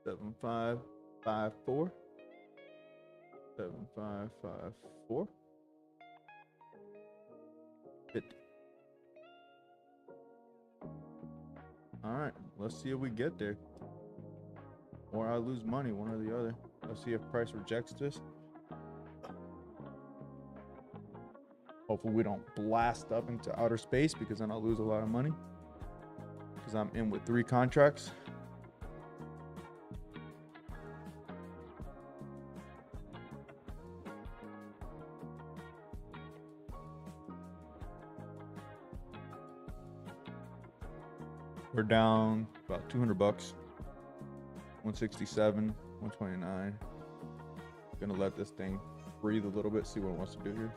Seven, 5, 5, 4. 7, 5, 5, 4. 50. All right, let's see if we get there. Or I lose money, one or the other. Let's see if price rejects this. Hopefully we don't blast up into outer space, because then I'll lose a lot of money. Because I'm in with 3 contracts. We're down about 200 bucks. 167, 129. Gonna let this thing breathe a little bit, see what it wants to do here.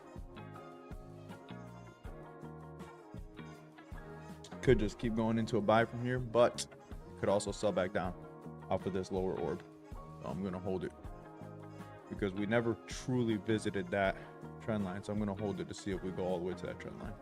Could just keep going into a buy from here, but could also sell back down off of this lower orb. So I'm gonna hold it, because we never truly visited that trend line. So I'm gonna hold it to see if we go all the way to that trend line.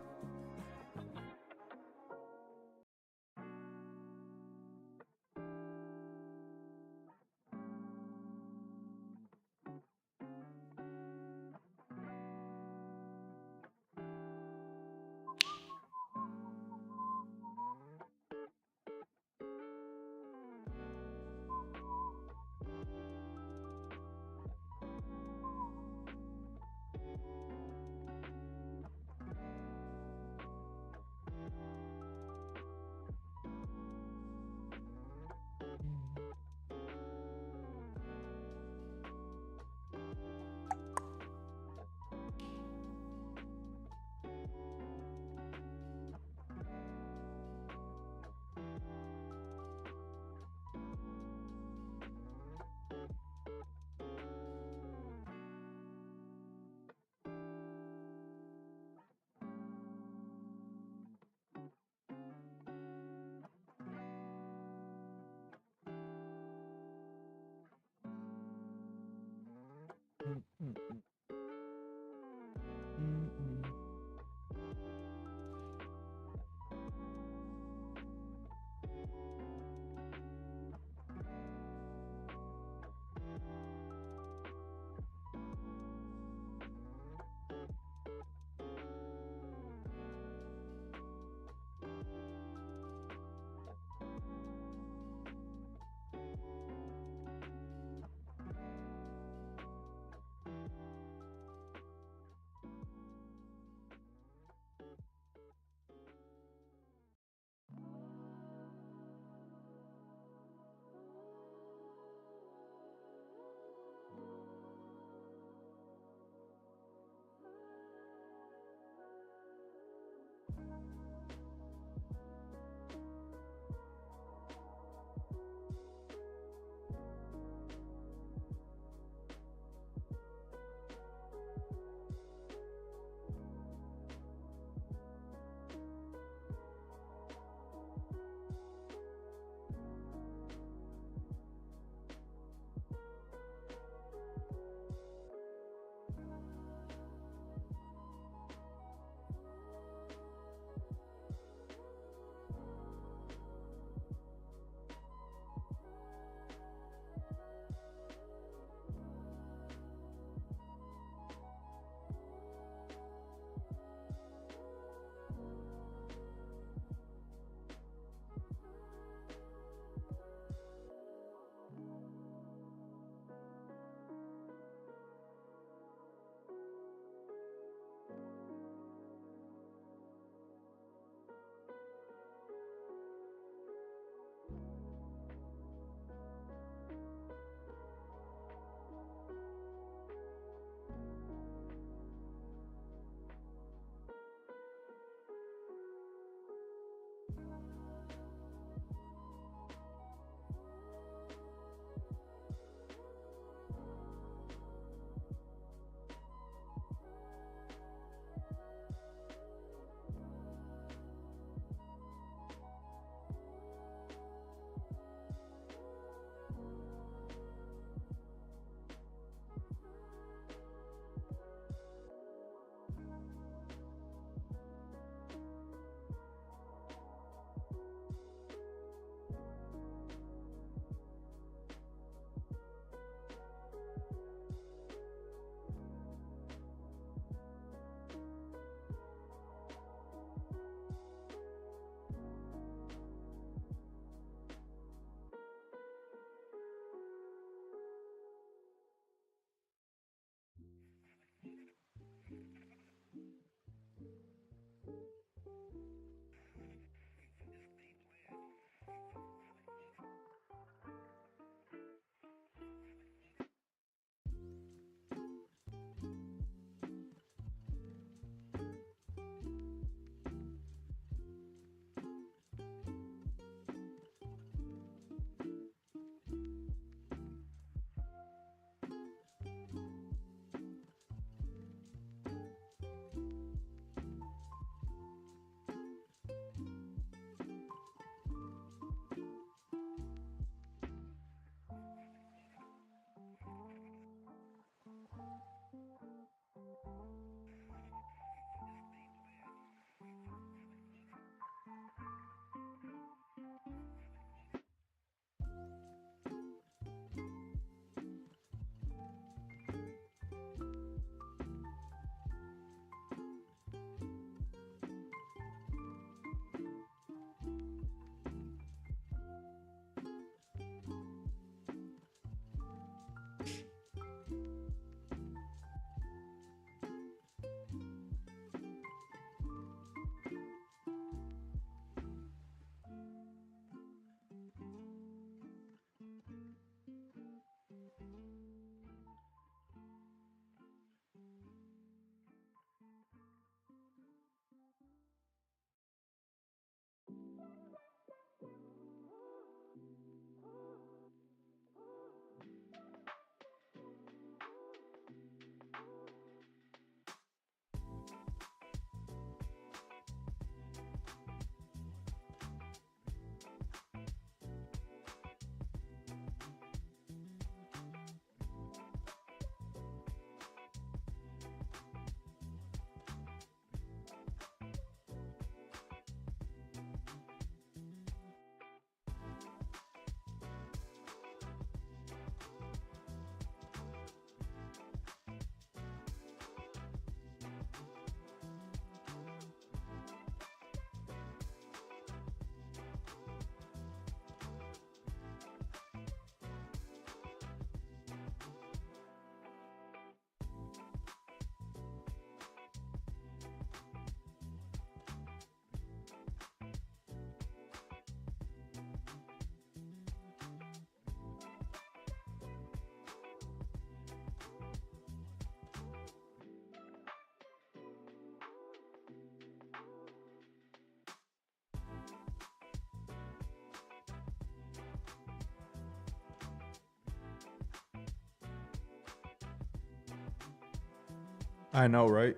I know, right?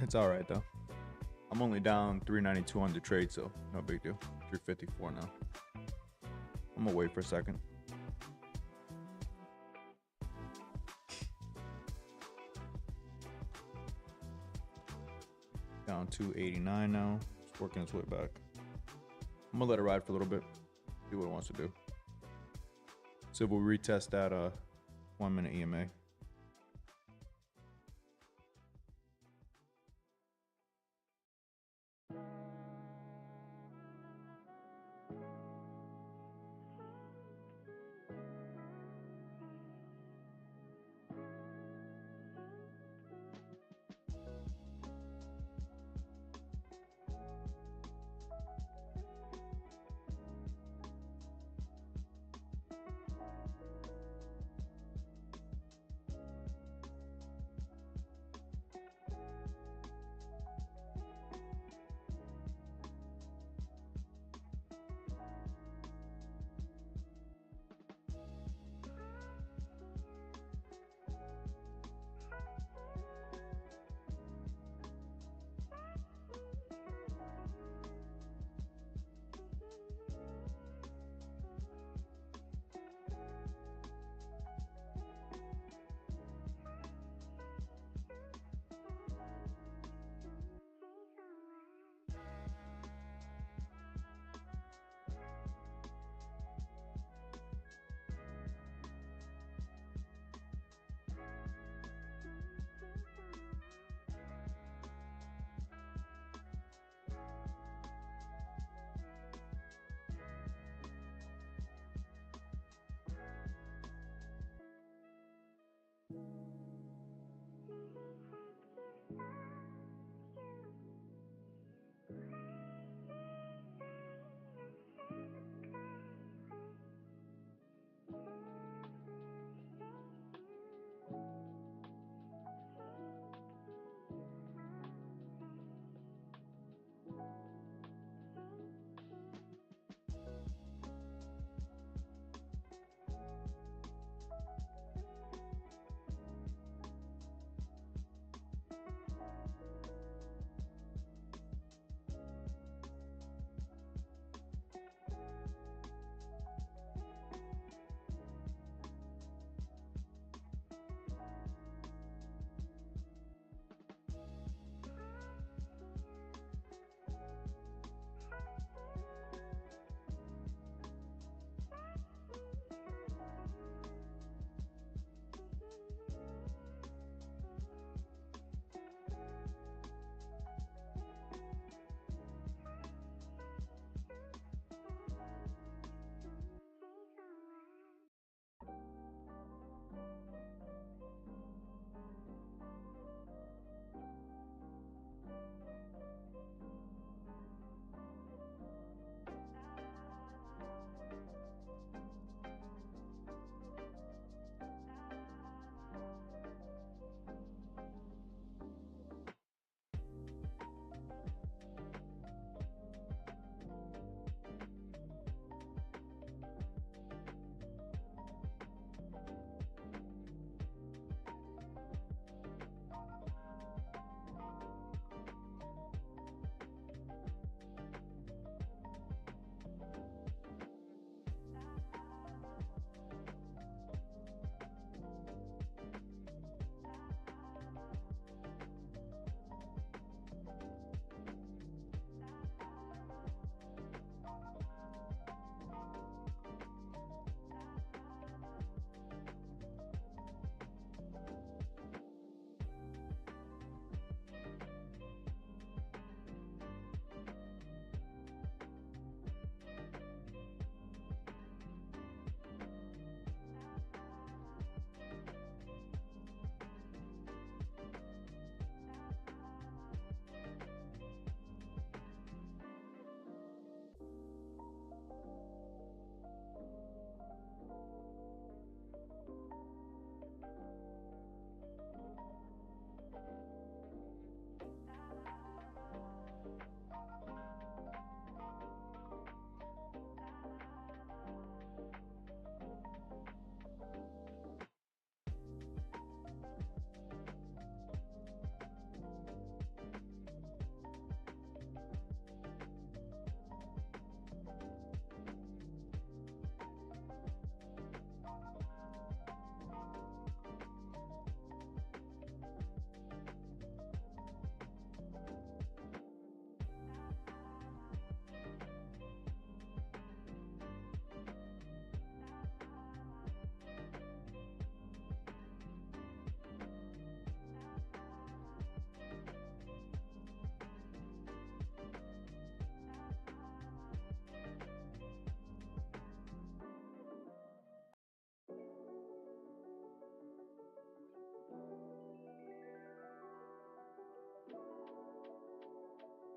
It's all right though. I'm only down 392 on the trade, so no big deal. 354 now. I'm gonna wait for a second. Down 289 now. It's working its way back. I'm gonna let it ride for a little bit. See what it wants to do. So we'll retest that 1 minute EMA.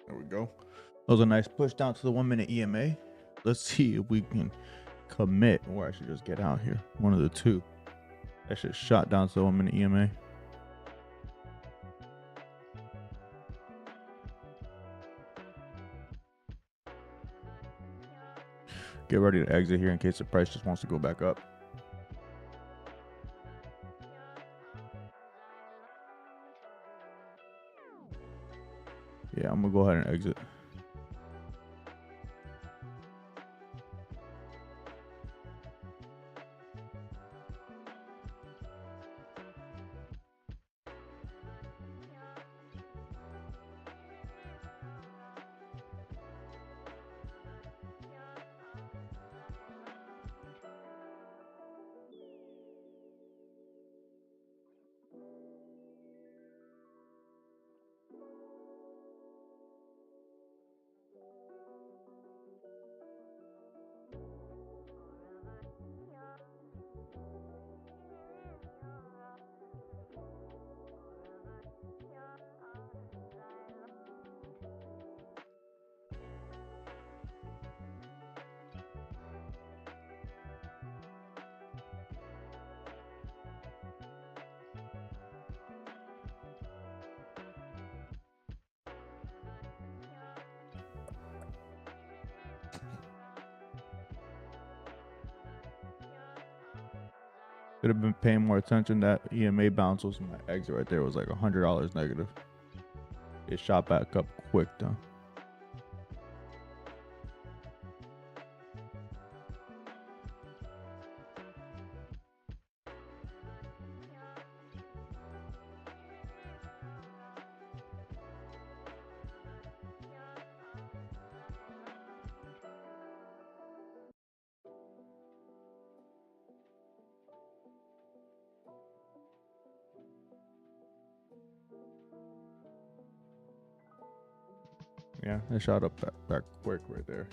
There we go. That was a nice push down to the 1 minute EMA. Let's see if we can commit, or I should just get out here. One of the two. That shit shot down to the 1 minute EMA. Get ready to exit here in case the price just wants to go back up. Yeah, I'm gonna go ahead and exit. Could have been paying more attention. That EMA bounce was my exit right there. It was like $100 negative. It shot back up quick though. Yeah, it shot up back quick right there.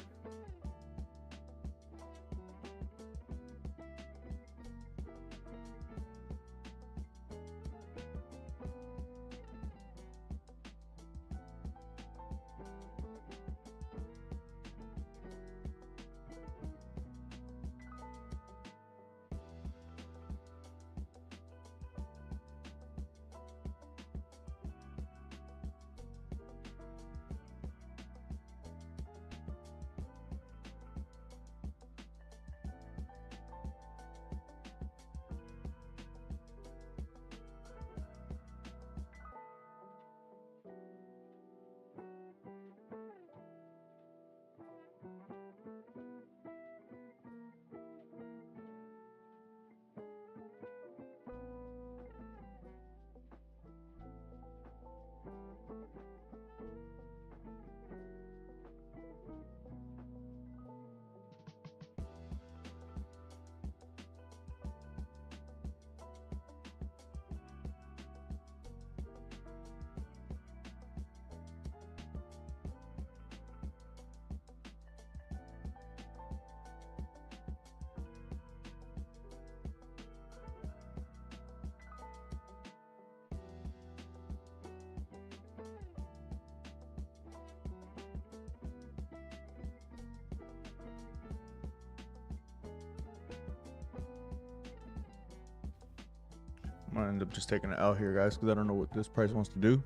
I'm gonna end up just taking it out here, guys, because I don't know what this price wants to do.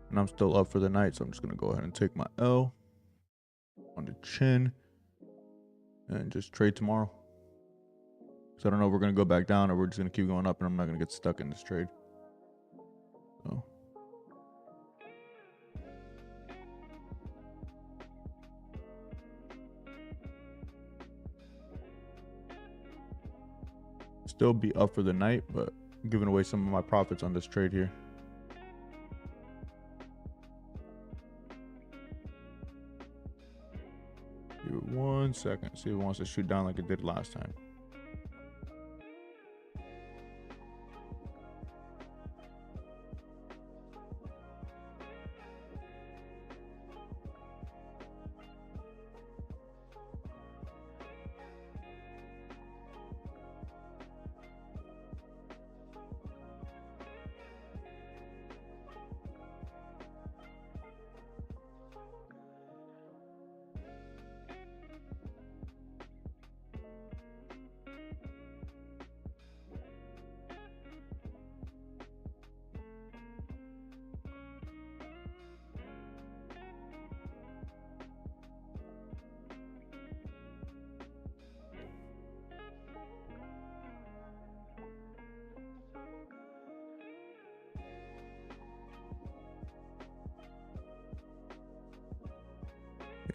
And I'm still up for the night, so I'm just gonna go ahead and take my L on the chin and just trade tomorrow. So I don't know if we're gonna go back down or we're just gonna keep going up, and I'm not gonna get stuck in this trade. So still be up for the night, but I'm giving away some of my profits on this trade here. Give it 1 second. See if it wants to shoot down like it did last time.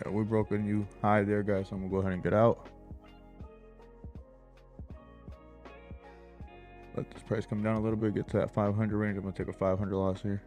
Yeah, we broke a new high there, guys. So I'm gonna go ahead and get out. Let this price come down a little bit, get to that 500 range. I'm gonna take a 500 loss here.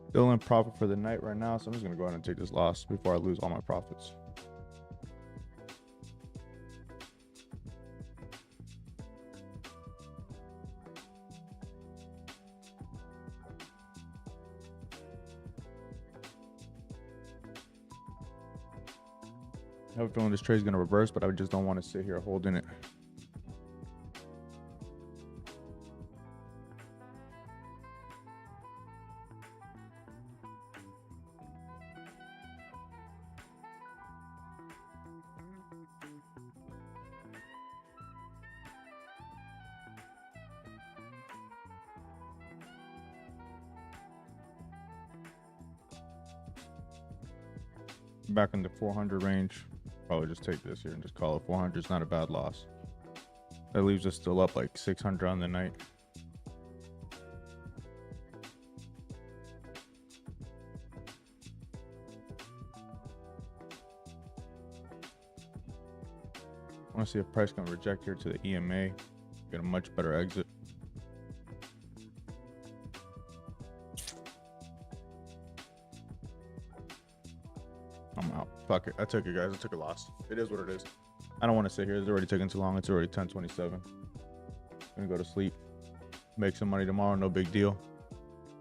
Still in profit for the night right now, so I'm just gonna go ahead and take this loss before I lose all my profits. I have a feeling this trade is gonna reverse, but I just don't want to sit here holding it. Back in the 400 range, probably just take this here and just call it 400. It's not a bad loss. That leaves us still up like 600 on the night. I want to see if price can reject here to the EMA, get a much better exit. I'm out. Fuck it. I took it, guys. I took a loss. It is what it is. I don't want to sit here. It's already taking too long. It's already 10:27. Gonna go to sleep. Make some money tomorrow. No big deal.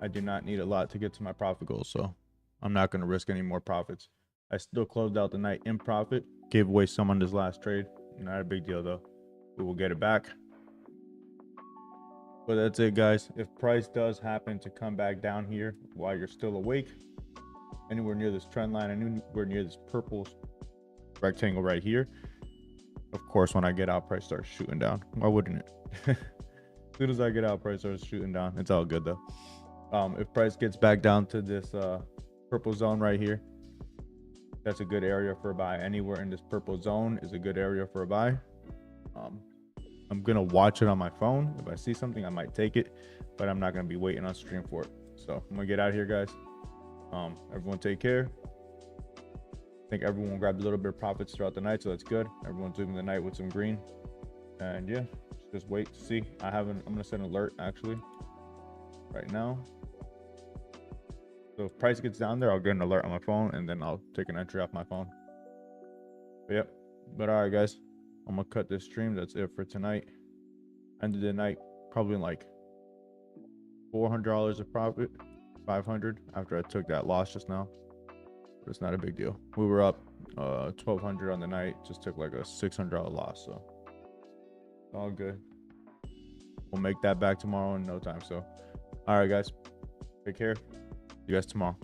I do not need a lot to get to my profit goals, so I'm not going to risk any more profits. I still closed out the night in profit. Gave away some on this last trade. Not a big deal, though. We will get it back. But that's it, guys. If price does happen to come back down here while you're still awake, anywhere near this trend line, anywhere near this purple rectangle right here, of course, when I get out, price starts shooting down. Why wouldn't it? As soon as I get out, price starts shooting down. It's all good, though. If price gets back down to this purple zone right here, that's a good area for a buy. Anywhere in this purple zone is a good area for a buy. I'm gonna watch it on my phone. If I see something, I might take it, but I'm not gonna be waiting on stream for it. So I'm gonna get out of here, guys. Everyone take care. I think everyone grabbed a little bit of profits throughout the night, so that's good. Everyone's leaving the night with some green. And yeah, just wait to see. I'm gonna set an alert actually right now. So if price gets down there, I'll get an alert on my phone and then I'll take an entry off my phone. But yep. But all right, guys, I'm gonna cut this stream. That's it for tonight. Ended the night probably in like $400 of profit, 500 after I took that loss just now. But it's not a big deal. We were up 1,200 on the night. Just took like a $600 loss, so all good. We'll make that back tomorrow in no time. So all right, guys, take care. See you guys tomorrow.